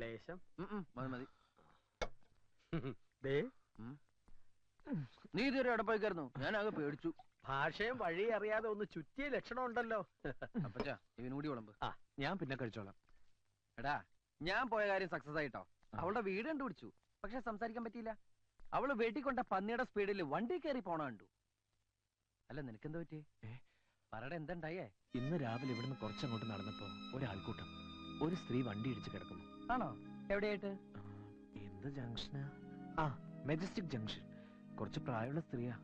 ലേശം മതി മതി. നീ ഇതുവരെ എവിടെ പോയിക്കായിരുന്നു? ഞാനാകെ പേടിച്ചു. ഭാഷയും വഴി അറിയാതെ ഒന്ന് ചുറ്റിയ ലക്ഷണം ഉണ്ടല്ലോ. അപ്പച്ചാ ഇവനൂടി വിളമ്പ്. ഞാൻ പിന്നെ കഴിച്ചോളാം. എടാ ഞാൻ പോയ കാര്യം സക്സസ് ആയിട്ടോ. അവളുടെ വീട് കണ്ടുപിടിച്ചു, പക്ഷെ സംസാരിക്കാൻ പറ്റിയില്ല. അവള് വെട്ടിക്കൊണ്ട പന്നിയുടെ സ്പീഡിൽ വണ്ടി കയറി പോണ കണ്ടു. അല്ല നിനക്കെന്താ പറ്റിയേ? പറയുടെ എന്തുണ്ടായേ? ഇന്ന് രാവിലെ ഇവിടുന്ന് കുറച്ചങ്ങോട്ട് നടന്നപ്പോ ഒരാൾക്കൂട്ടം, ഒരു സ്ത്രീ വണ്ടി ഇടിച്ച് കിടക്കുന്നു. ആണോ? എവിടെയായിട്ട്? എന്ത് ജംഗ്ഷനാ? ആ, മെജസ്റ്റിക് ജംഗ്ഷൻ. കുറച്ച് പ്രായമുള്ള സ്ത്രീയാ.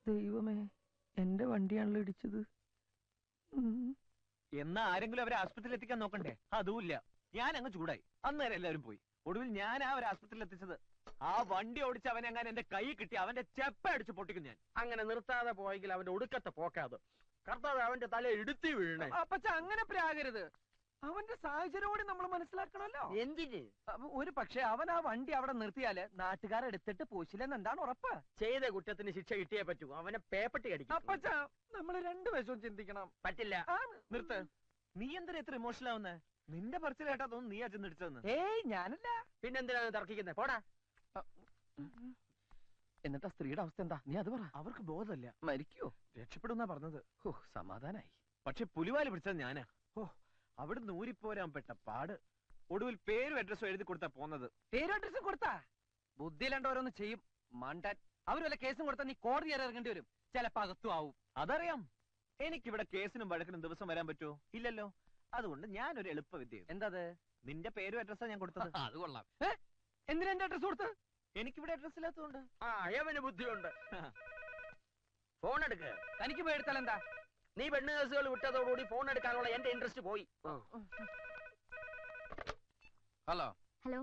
ദൈവമേ, എന്റെ വണ്ടിയാണല്ലോ ഇടിച്ചത്. എന്നാ ആരെങ്കിലും അവരെ ആസ്പത്രിയിൽ എത്തിക്കാൻ നോക്കണ്ടേ? അതുമില്ല. ഞാൻ അങ്ങ് ചൂടായി. അന്നേരം എല്ലാവരും പോയി. ഒടുവിൽ ഞാൻ അവരെ ആസ്പത്രിയിൽ എത്തിച്ചത്. ആ വണ്ടി ഓടിച്ച് അവൻ അങ്ങനെ എന്റെ കൈ കിട്ടി അവന്റെ ചെപ്പ അടിച്ച് പൊട്ടിക്കും ഞാൻ. അങ്ങനെ നിർത്താതെ പോയെങ്കിൽ അവന്റെ ഒടുക്കത്തെ പോക്കാത്. കർത്താവ് അവന്റെ തല ഇടുത്തി വീഴണേ. അപ്പച്ച അങ്ങനെ പ്രാകരുത്. അവന്റെ സാഹചര്യം കൂടി നമ്മൾ മനസ്സിലാക്കണല്ലോ. എന്തിന്? ഒരു പക്ഷെ അവൻ ആ വണ്ടി അവിടെ നിർത്തിയാല് നാട്ടുകാരെടുത്തിട്ട് പോശില്ലെന്ന് എന്താണ് ഉറപ്പ്? ചെയ്ത കുറ്റത്തിന് ശിക്ഷ കിട്ടിയേ പറ്റൂ. അവനെ പേപ്പട്ടി അടിക്കും. അപ്പച്ച നമ്മൾ രണ്ടു വശവും ചിന്തിക്കണം. പറ്റില്ല. നിർത്ത്. നീ എന്തിനാ എത്ര ഇമോഷണൽ ആവുന്നേ? നിന്റെ പറച്ചിൽ കേട്ടാ തോന്നുന്നു നീ അച്ഛൻ ഇടിച്ചതെന്ന്. ഏയ് ഞാനല്ല. പിന്നെന്തിനാണ് തർക്കിക്കുന്നത്? പോടാ. എന്നിട്ട് സ്ത്രീയുടെ അവസ്ഥ എന്താ? നീ അത് പറ. അവർക്ക് ബോധമല്ല. മരിക്കോ? രക്ഷപ്പെടുന്നാ പറഞ്ഞത്. ഓ, സമാധാനായി. പക്ഷെ പുലിവാല് പിടിച്ചത് ഞാനാ. ഓ, അവിടെ നൂരിപ്പോരാൻ പെട്ട പാട്. ഒടുവിൽ പേരും അഡ്രസ്സും എഴുതി കൊടുത്താ പോന്നത്. പേരും അഡ്രസ്സും കൊടുത്താ? ബുദ്ധിയിലണ്ട ഓരോന്ന് ചെയ്യും മണ്ടാൻ. അവരുമല്ല കേസും കൊടുത്താൽ നീ കോടതി കയറി ഇറങ്ങേണ്ടി വരും. ചിലപ്പോ അകത്തും ആവും. അതറിയാം. എനിക്കിവിടെ കേസിനും വഴക്കിനും ദിവസം വരാൻ പറ്റുമോ? ഇല്ലല്ലോ. അതുകൊണ്ട് ഞാനൊരു എളുപ്പ വിദ്യ. എന്താ? നിന്റെ പേരും അഡ്രസ്സാ ഞാൻ കൊടുത്തത്. അത് കൊള്ളാം. എന്തിനാ എന്റെ അഡ്രസ് കൊടുത്ത്? എനിക്കിവിടെ അഡ്രസ് ഇല്ലാത്തതുകൊണ്ട്. അയവന് ബുദ്ധിയുണ്ട്. ഫോൺ എടുക്ക്. തനിക്ക് പേടിത്താൽ എന്താ? നീ പെണ്ണ് കേസുകൾ വിട്ടതോടുകൂടി ഫോൺ എടുക്കാനുള്ള എന്റെ ഇൻട്രസ്റ്റ് പോയി. ഹലോ ഹലോ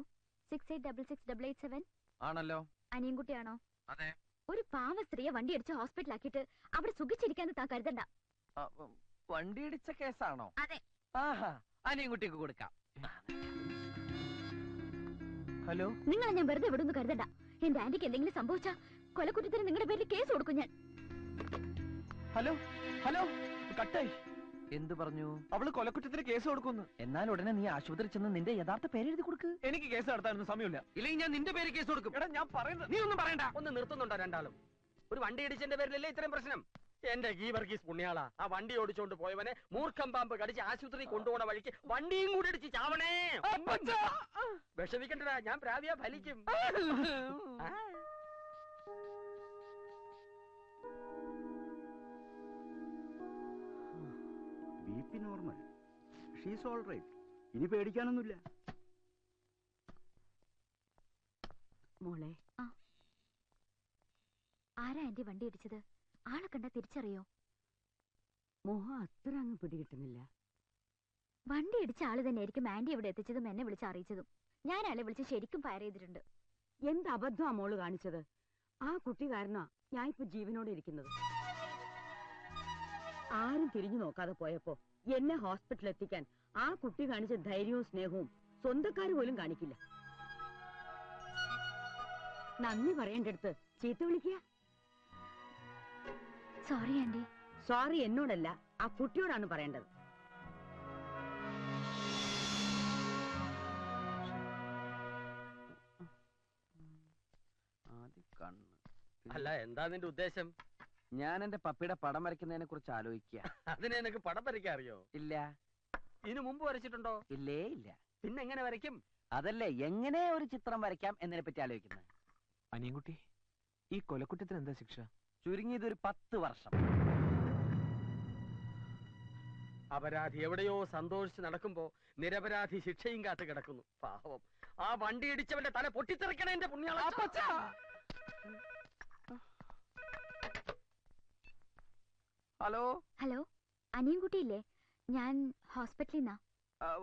68668887 ആണല്ലോ. അനിയൻകുട്ടിയാണോ? അതെ. ഒരു പാവ സ്ത്രീയെ വണ്ടി അടിച്ച് ഹോസ്പിറ്റലാക്കിയിട്ട് അവിടെ സുഖിച്ചിരിക്കാന്ന് താൻ കരുതണ്ട. വണ്ടി ഇടിച്ച കേസാണോ? അതെ. ആഹാ, അനിയൻകുട്ടിക്ക് കൊടുക്കാം. ഹലോ, നിങ്ങളെ ഞാൻ വെറുതെ വിടുന്നു കരുതണ്ട. എന്റെ ആന്റിക്ക് എന്തെങ്കിലും സംഭവിച്ചാ കൊലക്കുറ്റത്തിന് നിങ്ങളുടെ പേരിൽ കേസ് കൊടുക്കും ഞാൻ. ഹലോ ഹലോ, കട്ടായി. എന്ത് പറഞ്ഞു? അവള് കൊലക്കുറ്റത്തിന് കേസ് കൊടുക്കുന്നു. എന്നാൽ ഉടനെ നീ ആശുപത്രി ചെന്ന് നിന്റെ യഥാർത്ഥ പേരെഴുതി കൊടുക്ക്. എനിക്ക് കേസ് നടത്താനൊന്നും സമയമില്ല. ഇല്ലെങ്കിൽ ഞാൻ നിന്റെ പേര് കേസ് കൊടുക്കും. എടാ, ഞാൻ പറയുന്നത് നീ ഒന്നും പറയണ്ട. ഒന്ന് നിർത്തുന്നുണ്ടോ രണ്ടാളും? ഒരു വണ്ടി ഇടിച്ചതിന്റെ പേരിലല്ലേ ഇത്രയും പ്രശ്നം? എന്റെ ഗീവർഗീസ് പുണ്യാളാ, ആ വണ്ടി ഓടിച്ചോണ്ട് പോയവനെ മൂർഖം പാമ്പ് കടിച്ച് ആശുപത്രി കൊണ്ടുപോണ വഴിക്ക് വണ്ടിയും കൂടി ഇടിച്ച് ചാവണേ. വിഷമിക്കണ്ടടാ, ഞാൻ പ്രാവിയാ ഫലിക്കും. BP normal. She's all right. ഇനി പേടിക്കാനൊന്നുമില്ല. മോളെ, ആരാ ആന്റി വണ്ടി ഇടിച്ചത്? ആളെ കണ്ടാ തിരിച്ചറിയോ? മോഹം അത്ര അങ്ങ് പിടികിട്ടുന്നില്ല. വണ്ടി ഇടിച്ച ആള് തന്നെയായിരിക്കും ആന്റി ഇവിടെ എത്തിച്ചതും എന്നെ വിളിച്ച് അറിയിച്ചതും. ഞാൻ ആളെ വിളിച്ച് ശരിക്കും ഫയർ ചെയ്തിട്ടുണ്ട്. എന്ത് അബദ്ധമാ മോള് കാണിച്ചത്? ആ കുട്ടി കാരണമാ ഞാൻ ഇപ്പൊ ജീവനോടെ ഇരിക്കുന്നത്. ആരും തിരിഞ്ഞു നോക്കാതെ പോയപ്പോ എന്നെ ഹോസ്പിറ്റലിൽ എത്തിക്കാൻ ആ കുട്ടി കാണിച്ച ധൈര്യവും സ്നേഹവും സ്വന്തക്കാര് പോലും കാണിക്കില്ല. നന്ദി പറയേണ്ടടുത്ത് ചീത്ത വിളിക്കുക. Sorry aunty. സോറി എന്നോടല്ല, ആ കുട്ടിയോടാണ് പറയേണ്ടത്. അല്ല, എന്താ നിന്റെ ഉദ്ദേശം? ഞാൻ എന്റെ പപ്പിയുടെ പടം വരയ്ക്കുന്നതിനെ കുറിച്ച് ആലോചിക്കുക. അതിനെ നിനക്ക് പടം വരയ്ക്കാൻ അറിയോ? ഇല്ല. ഇതിനു മുമ്പ് വരച്ചിട്ടുണ്ടോ? ഇല്ലേ ഇല്ല. പിന്നെ എങ്ങനെ വരയ്ക്കും? അതല്ലേ എങ്ങനെ ഒരു ചിത്രം വരയ്ക്കാം എന്നതിനെ പറ്റി ആലോചിക്കുന്നത്. അനിയൻകുട്ടി, ഈ കൊലക്കുറ്റത്തിന് എന്താ ശിക്ഷ? ചുരുങ്ങിയതൊരു 10 വർഷം. അപരാധി എവിടെയോ സന്തോഷിച്ച് നടക്കുമ്പോ നിരപരാധി ശിക്ഷയും കാത്ത് കിടക്കുന്നു. പാവം, ആ വണ്ടി ഇടിച്ചവന്റെ തല പൊട്ടിത്തെറിക്കണേ എന്റെ പുണ്യാള. Hello hello, അനിയൻകുട്ടിയില്ലേ? ഞാൻ ഹോസ്പിറ്റലിൽ നിന്നാ.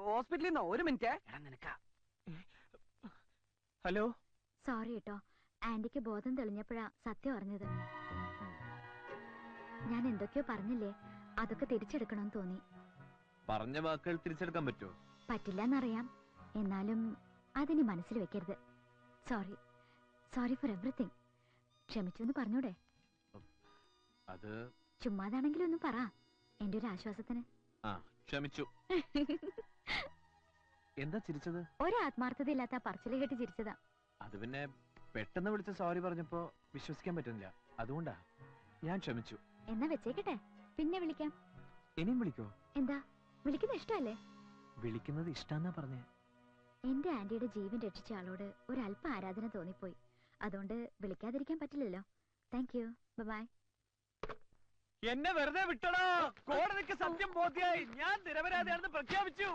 ഹോസ്പിറ്റലിൽ നിന്നോ? ഒരു മിനിറ്റ്. ഹലോ. സോറി കേട്ടോ, ആന്റിക്ക് ബോധം തെളിഞ്ഞപ്പോഴാ സത്യം അറിഞ്ഞത്. ഞാൻ എന്തൊക്കെയോ പറഞ്ഞില്ലേ, അതൊക്കെ തിരിച്ചെടുക്കണമെന്ന് തോന്നി. പറഞ്ഞ വാക്കുകൾ തിരിച്ചെടുക്കാൻ പറ്റുമോ? പറ്റില്ലെന്നറിയാം, എന്നാലും അതിനി മനസ്സിൽ വെക്കരുത്. Sorry, sorry four everything. ക്ഷമിച്ചു എന്ന് പറഞ്ഞൂടെ? അത് ചുമ്മാതാണെങ്കിലും ഒന്ന് പറ, എന്റെ ഒരു ആശ്വാസത്തിന്. ക്ഷമിച്ചു. എന്താ ചിരിച്ചത്? ഒരു ആത്മാർത്ഥത ഇല്ലാത്ത പറച്ചില് കേട്ട് ചിരിച്ചതാ. അത് പിന്നെ പെട്ടെന്ന് വിളിച്ച സോറി പറഞ്ഞപ്പോ വിശ്വസിക്കാൻ പറ്റുന്നില്ല, അതുകൊണ്ടാ. ഞാൻ ക്ഷമിച്ചു. എന്നാ വെച്ചേക്കട്ടെ, പിന്നെ വിളിക്കാം. ഇനിയും വിളിക്കോ? എന്താ, വിളിക്കുന്ന ഇഷ്ടമല്ലേ? വിളിക്കുന്നത് ഇഷ്ടാന്നാ പറഞ്ഞേ. എന്റെ ആന്റിയുടെ ജീവൻ രക്ഷിച്ച ആളോട് ഒരല്പ ആരാധന തോന്നിപ്പോയി. അതുകൊണ്ട് വിളിക്കാതിരിക്കാൻ പറ്റില്ലല്ലോ. Thank you, bye. എന്നെ വെറുതെ വിട്ടടാ. കോടതിക്ക് സത്യം ബോധ്യായി. ഞാൻ നിരപരാധിയാണെന്ന് പ്രഖ്യാപിച്ചു.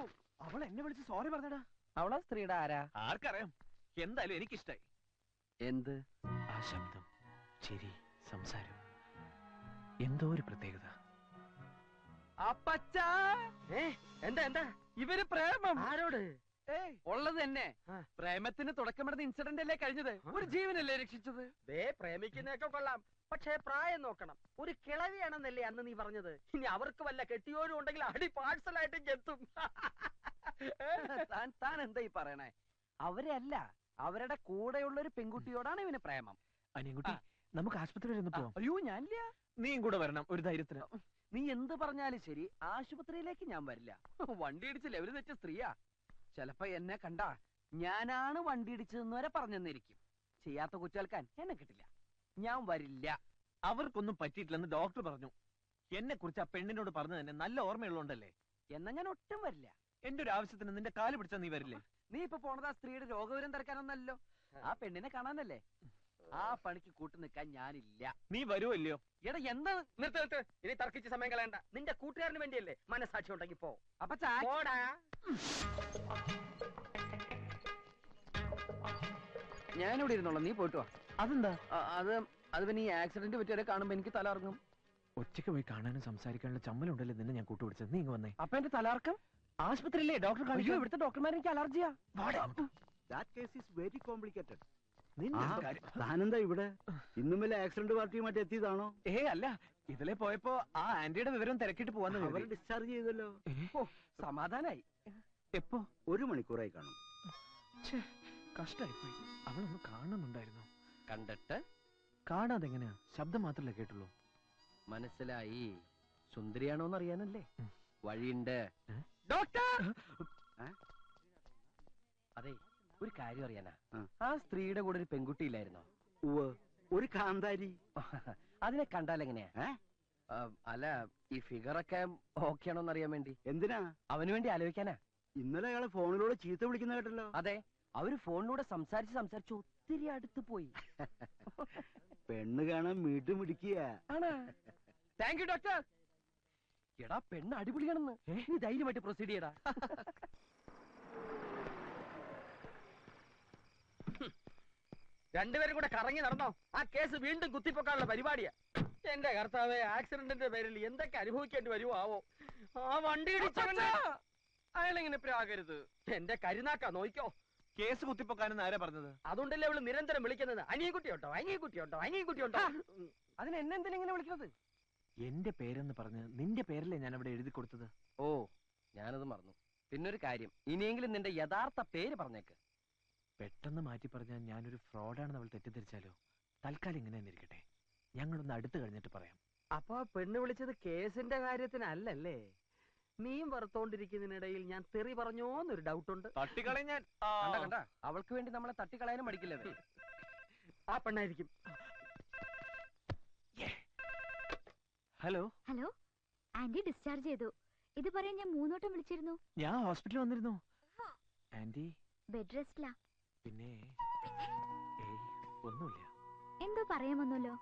അവൾ എന്നെ വിളിച്ച് സോറി പറഞ്ഞടാ. അവളാ സ്ത്രീയുടെ ആരാ? ആർക്കറിയാം. എന്തായാലും എനിക്കിഷ്ടായി. എന്ത്? ആ ശബ്ദം, ചിരി, സംസാരം, എന്തോ ഒരു പ്രത്യേകത. അപ്പച്ചാ, എന്താ എന്താ ഇവര് പ്രേമം. ആരോട്? ഉള്ളത് തന്നെ. ആ. പ്രേമത്തിന് തുടക്കമിടുന്ന ഇൻസിഡന്റ് അല്ലേ കഴിഞ്ഞത്? ഒരു ജീവനല്ലേ രക്ഷിച്ചത്? പ്രേമിക്കുന്നതൊക്കെ കൊള്ളാം, പക്ഷേ പ്രായം നോക്കണം. ഒരു കിളവിയാണെന്നല്ലേ അന്ന് നീ പറഞ്ഞത്? ഇനി അവർക്ക് വല്ല കെട്ടിയോരും ഉണ്ടെങ്കിൽ അടി പാഴ്സലായിട്ട് എത്തും. താൻ എന്താ ഈ പറയണേ? അവരല്ല, അവരുടെ കൂടെയുള്ള ഒരു പെൺകുട്ടിയോടാണ് ഇവന് പ്രേമം. അനിയൻകുട്ടി, നമുക്ക് ആശുപത്രി വരെ ഒന്ന് പോവാം. അയ്യോ, ഞാനില്ല. നീയും കൂടെ വരണം, ഒരു ധൈര്യത്തിന്. നീ എന്ത് പറഞ്ഞാലും ശരി, ആശുപത്രിയിലേക്ക് ഞാൻ വരില്ല. വണ്ടി ഇടിച്ച് ലെവല് തെറ്റ സ്ത്രീയാ. ചിലപ്പോ എന്നെ കണ്ടാ ഞാനാണ് വണ്ടി ഇടിച്ചതെന്ന് വരെ പറഞ്ഞെന്നിരിക്കും. ചെയ്യാത്ത കുറ്റേൽക്കാൻ എന്നെ കിട്ടില്ല. ഞാൻ വരില്ല. അവർക്കൊന്നും പറ്റിയിട്ടില്ലെന്ന് ഡോക്ടർ പറഞ്ഞു. എന്നെ കുറിച്ച് ആ പെണ്ണിനോട് പറഞ്ഞു തന്നെ നല്ല ഓർമ്മയുള്ളോണ്ടല്ലേ. എന്നാ ഞാൻ ഒട്ടും വരില്ല. എന്റെ ഒരു ആവശ്യത്തിന് നിന്റെ കാല് പിടിച്ചാ നീ വരില്ലേ? നീ ഇപ്പൊ പോണത് ആ സ്ത്രീയുടെ രോഗവിവരം തിരക്കാനൊന്നല്ലോ, ആ പെണ്ണിനെ കാണാനല്ലേ. ആ പണിക്ക് കൂട്ടു നിൽക്കാൻ ഞാനില്ല. നീ വരുമല്ലയോ? എടാ എന്താ? നിർത്ത്. ഇനി തർക്കിച്ച് സമയം കളയണ്ട. നിന്റെ കൂട്ടുകാരന് വേണ്ടിയല്ലേ. മനസാക്ഷി ഉണ്ടെങ്കിൽ പോ. അപ്പൊ പോടാ. ഞാനിവിടെ ഇരുന്നോളാം, നീ പോയിട്ട് വാ. അതെന്താ? അത് പിന്നെ ഈ ആക്സിഡന്റ് പറ്റിയവരെ കാണുമ്പോ എനിക്ക് തലർങ്ങും. ഒറ്റയ്ക്ക് പോയി കാണാനും സംസാരിക്കാനുള്ള ചമ്മലുണ്ടല്ലേ നിന്നെ ഞാൻ കൂട്ടുപിടിച്ചത്. നീ ഇങ്ങ് വന്നേ. അപ്പൊ എന്റെ തലർക്കം? ആശുപത്രിയില്ലേ ഡോക്ടർ അയ്യോ, കാണിക്കോ? ഇവിടുത്തെ ഡോക്ടർമാരെ എനിക്ക് അലർജിയാ. That case is very complicated. നിന്റെ കാര്യം. താനെന്താ ഇവിടെ? ഇന്നും വല്ല ആക്സിഡന്റ് പാർട്ടിയുമായിട്ട് എത്തിയതാണോ? അല്ല, ഇതിലെ പോയപ്പോ ആ ആന്റിയുടെ വിവരം തിരക്കിട്ട് പോവാന്ന് അവരെ കരുതി. ഡിസ്ചാർജ് ചെയ്തല്ലോ. സമാധാനായി. എപ്പോ? 1 മണിക്കൂറായി കാണും. കഷ്ടായി പോയി. അവളൊന്ന് കാണുന്നുണ്ടായിരുന്നു. കണ്ടിട്ട് കാണാതെ എങ്ങനെയാ? ശബ്ദം മാത്രല്ലേ കേട്ടുള്ളൂ. മനസ്സിലായി. സുന്ദരിയാണോന്ന് അറിയാനല്ലേ. വഴിയുണ്ട്. ഡോക്ടർ, അതെ, ഒരു കാര്യം അറിയാനാ. ആ. ആ സ്ത്രീയുടെ കൂടെ ഒരു പെൺകുട്ടി ഇല്ലായിരുന്നോ? ഉവ്വ്, ഒരു കാന്താരി. അതിനെ കണ്ടാൽ എങ്ങനെയാ? ഏ? അല്ല, ഈ ഫിഗറൊക്കെ ഓക്കെ ആണോന്ന് അറിയാൻ വേണ്ടി. എന്തിനാ? അവന് വേണ്ടി ആലോചിക്കാനാ. ഇന്നലെ അയാളെ ഫോണിലൂടെ ചീത്ത വിളിക്കുന്ന കേട്ടല്ലോ. അതെ, അവര് ഫോണിലൂടെ സംസാരിച്ച് ഒത്തിരി അടുത്ത് പോയി. പെണ്ണ് കാണാൻ മീട്ടും പിടിക്കുക. Thank you doctor. എടാ, പെണ്ണ് അടിപൊളിയാണെന്ന്. നീ ധൈര്യമായിട്ട് പ്രൊസീഡ് ചെയ്യടാ. രണ്ടുപേരും കൂടെ കറങ്ങി നടന്നോ? ആ കേസ് വീണ്ടും കുത്തിപ്പൊക്കാനുള്ള പരിപാടിയാ. എന്റെ കർത്താവേ, ആക്സിഡന്റിന്റെ പേരിൽ എന്തൊക്കെ അനുഭവിക്കേണ്ടി വരുമോ ആവോ. ആ വണ്ടി ഇടിച്ചവന് അയാളെങ്ങനെ പ്രാകരുത്. എന്റെ കരുനാക്കാ, നോയിക്കോ. കേസ് കുത്തിപ്പൊക്കാനെന്ന് ആരാ പറഞ്ഞത്? അതുകൊണ്ടല്ലേ അവള് നിരന്തരം വിളിക്കുന്നത്. അനിയൻകുട്ടിയുണ്ടോ, അനിയൻകുട്ടിയുണ്ടോ, അനിയൻകുട്ടിയുണ്ടോ. അതിന് എന്നെന്തിനാ ഇങ്ങനെ വിളിക്കുന്നത്? എന്റെ പേരെന്ന് പറഞ്ഞ് നിന്റെ പേരല്ലേ ഞാൻ അവിടെ എഴുതി കൊടുത്തത്. ഓ, ഞാനത് മറന്നു. പിന്നൊരു കാര്യം, ഇനിയെങ്കിലും നിന്റെ യഥാർത്ഥ പേര് പറഞ്ഞേക്ക്. പെട്ടെന്ന് മാറ്റി പറഞ്ഞാൽ ഞാനൊരു ഫ്രോഡാണെന്ന് അവൾ തെറ്റിദ്ധരിച്ചാലോ? തൽക്കാലം ഇങ്ങനെ തന്നെ ഇരിക്കട്ടെ. ഞങ്ങളൊന്ന് അടുത്ത് കഴിഞ്ഞിട്ട് പറയാം. അപ്പൊ പെണ്ണ് വിളിച്ചത് കേസിന്റെ കാര്യത്തിനല്ലേ? നീയും വറുത്തോണ്ടിരിക്കുന്നതിനിടയിൽ ഞാൻ തെറി പറഞ്ഞോന്നൊരു ഡൗട്ടുണ്ട്. തട്ടിക്കളയും ഞാൻ. കണ്ട, അവൾക്ക് വേണ്ടി നമ്മളെ തട്ടിക്കളയാനും മടിക്കില്ല. ആ പെണ്ണായിരിക്കും. ഹലോ. ഹലോ, ആന്റി ഡിസ്ചാർജ് ചെയ്തു. ഇത് പറയാൻ ഞാൻ 3 വട്ടം വിളിച്ചിരുന്നു. ഞാൻ ഹോസ്പിറ്റലിൽ വന്നിരുന്നു. ആന്റി ബെഡ് റെസ്റ്റിലാ. പിന്നെ ഏയ് ഒന്നുമില്ല. എന്തോ പറയാമൊന്നുമല്ലോ.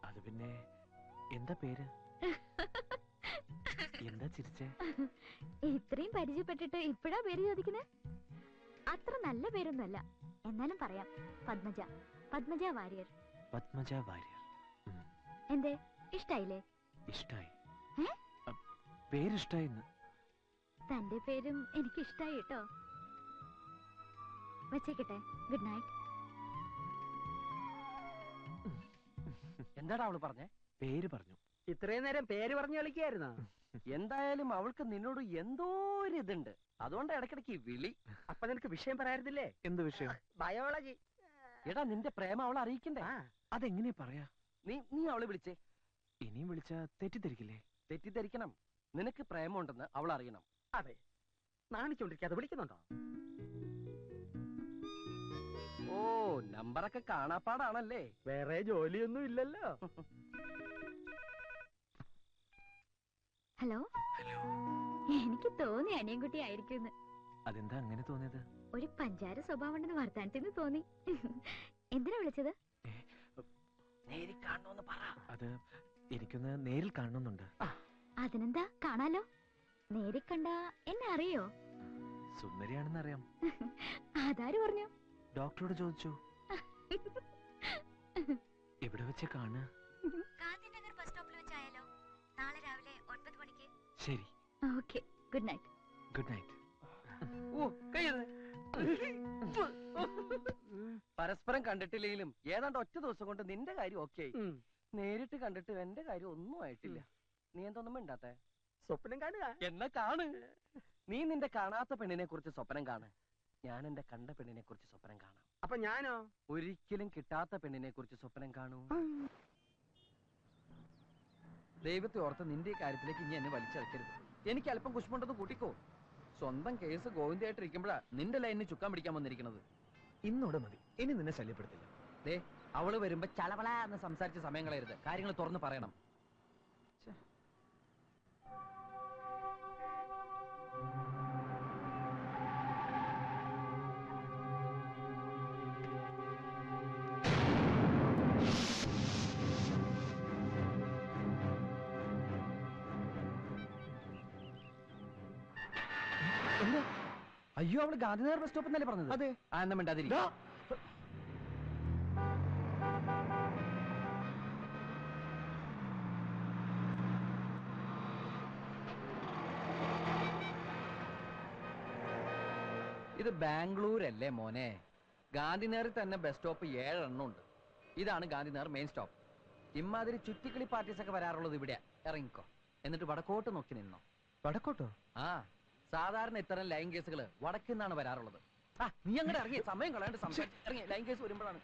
അത് പിന്നെ എന്താ പേര്? എന്താ ചിരിച്ചേ? ഇത്രയും പരിചയപ്പെട്ടിട്ട് ഇപ്പഴാ പേര് ചോദിക്കുന്നത്? അത്ര നല്ല പേരൊന്നുമല്ല, എന്നാലും പറയാം. പത്മജ. പത്മജ വാര്യർ. പത്മജ വാര്യർ. എന്തേ, ഇഷ്ടായില്ലേ? ഇഷ്ടായി. ഏ? പേരിഷ്ടായിന്ന്. തന്റെ പേരും എനിക്ക് ഇഷ്ടായി കേട്ടോ. വെച്ചേക്കട്ടെ. Good night. എന്താടാ അവള് പറഞ്ഞേ? പേര് പറഞ്ഞു. ഇത്രയും നേരം പേര് പറഞ്ഞു കളിക്കായിരുന്നോ? എന്തായാലും അവൾക്ക് നിന്നോട് എന്തോ ഒരു ഇതുണ്ട്. അതുകൊണ്ട് ഇടയ്ക്കിടയ്ക്ക് വിളി. അപ്പൊ നിനക്ക് വിഷയം പറയാറില്ലേ? എന്ത് വിഷയം? ബയോളജി. എടാ നിന്റെ പ്രേമം അവളെ അറിയിക്കണ്ടേ? അതെങ്ങനെയാ പറയാ? നീ അവളെ വിളിച്ചേ. ഇനിയും വിളിച്ചാ തെറ്റിദ്ധരിക്കില്ലേ? തെറ്റിദ്ധരിക്കണം. നിനക്ക് പ്രേമമുണ്ടെന്ന് അവൾ അറിയണം. അതെ, നാണിച്ചോണ്ടിരിക്കാതെ വിളിക്കുന്നുണ്ടോ? ഓ, നമ്പറൊക്കെ കാണാപ്പാടാണല്ലേ. വേറെ ജോലിയൊന്നും ഇല്ലല്ലോ. ഹലോ. എനിക്ക് തോന്നി അനിയൻകുട്ടി ആയിരിക്കും. അതെന്താ അങ്ങനെ തോന്നിയത്? ഒരു പഞ്ചാര സ്വഭാവം ഉണ്ടെന്ന് വർത്താനത്തിന് തോന്നി. എന്തിനാ വിളിച്ചത്? നേരിൽ കാണണമെന്ന് പറ. അത് എനിക്കൊന്ന് നേരിൽ കാണണമെന്നുണ്ട്. അതിനെന്താ, കാണാലോ. നേരിൽ കണ്ട എന്നെ അറിയോ? സുന്ദരിയാണെന്ന് അറിയാം. അതാര് പറഞ്ഞു? ഡോക്ടറോട് ചോദിച്ചു. എവിടെ വെച്ച് കാണുക? ഗാന്ധിനഗർ ബസ് സ്റ്റോപ്പിൽ വെച്ചായാലോ? നാളെ രാവിലെ 9 മണിക്ക്. ശരി. Okay, good night. Good night. ഓ, പരസ്പരം കണ്ടിട്ടില്ലെങ്കിലും ഏതാണ്ട് ഒറ്റ ദിവസം കൊണ്ട് നിന്റെ കാര്യം ഓക്കെ ആയി. നേരിട്ട് കണ്ടിട്ട് എന്റെ കാര്യം ഒന്നും ആയിട്ടില്ല. നീ എന്തൊന്നും മിണ്ടാത്തെ? സ്വപ്നം കാണുക. എന്നാ കാണ്. നീ നിന്റെ കാണാത്ത പെണ്ണിനെ കുറിച്ച് സ്വപ്നം കാണ്. ഞാൻ എന്റെ കണ്ട പെണ്ണിനെ കുറിച്ച് സ്വപ്നം കാണാം. അപ്പൊ ഞാനോ? ഒരിക്കലും കിട്ടാത്ത പെണ്ണിനെ കുറിച്ച് സ്വപ്നം കാണൂ. ദൈവത്തെ ഓർത്ത് നിന്റെ ഈ കാര്യത്തിലേക്ക് ഇനി എന്നെ വലിച്ചടക്കരുത്. എനിക്ക് അല്പം കുശുമുണ്ടെന്ന് കൂട്ടിക്കോ. സ്വന്തം കേസ് ഗോവിന്ദയായിട്ടിരിക്കുമ്പോഴാ നിന്റെ ലൈനിന് ചുക്കാൻ പിടിക്കാൻ വന്നിരിക്കുന്നത്. ഇന്നോടെ മതി. ഇനി നിന്നെ ശല്യപ്പെടുത്തില്ല. ദേ, അവള് വരുമ്പോ ചളവള എന്ന് സംസാരിച്ച് സമയം കളയരുത്. കാര്യങ്ങൾ തുറന്ന് പറയണം. അയ്യോ, അവള് ഗാന്ധിനഗർ ബസ് സ്റ്റോപ്പ് എന്നല്ലേ പറഞ്ഞത്? അതെ. ആ, എന്നാ മിണ്ടാതിരി. ഇത് ബാംഗ്ലൂരല്ലേ മോനെ? ഗാന്ധിനഗറിൽ തന്നെ ബസ് സ്റ്റോപ്പ് 7 എണ്ണം ഉണ്ട്. ഇതാണ് ഗാന്ധിനഗർ മെയിൻ സ്റ്റോപ്പ്. ഇമാതിരി ചുറ്റിക്കളി പാർട്ടീസ് ഒക്കെ വരാറുള്ളത് ഇവിടെ. ഇറങ്ങിക്കോ, എന്നിട്ട് വടക്കോട്ട് നോക്കി നിന്നോ. വടക്കോട്ടോ? ആ, സാധാരണ ഇത്തരം ലൈൻ കേസുകള് വടക്കുന്നാണ് വരാറുള്ളത്. നീ അങ്ങനെ ഇറങ്ങി, സമയം കളയാണ്ട് ഇറങ്ങി. ലൈൻ കേസ് വരുമ്പോഴാണ്.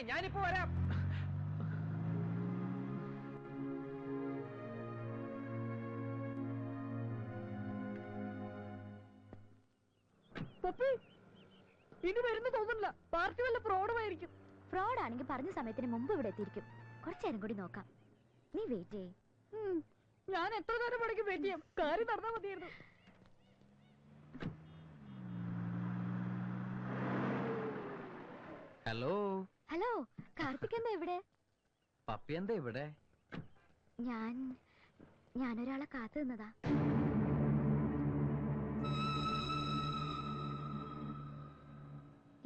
ഞാനിപ്പോ വരാം. ഇനി വരുന്ന തോന്നുന്നില്ല. പാർട്ടി വല്ല ഫ്രോഡുമായിരിക്കും. ഫ്രോഡ് ആണെങ്കിൽ പറഞ്ഞ സമയത്തിന് മുമ്പ് ഇവിടെ എത്തിയിരിക്കും. കുറച്ചേരം കൂടി നോക്കാം. നീ വെയിറ്റ് ചെയ്യ്. ഞാൻ എത്ര നേരം പണിക്ക് വെയിറ്റ് ചെയ്യാം? കാര്യം നടന്നാ മതിയായിരുന്നു. ഹലോ. ഹലോ, കാർത്തിക് എന്താ ഇവിടെ? പപ്പി എന്താ ഇവിടെ? ഞാനൊരാളെ കാത്തു നിന്നതാ.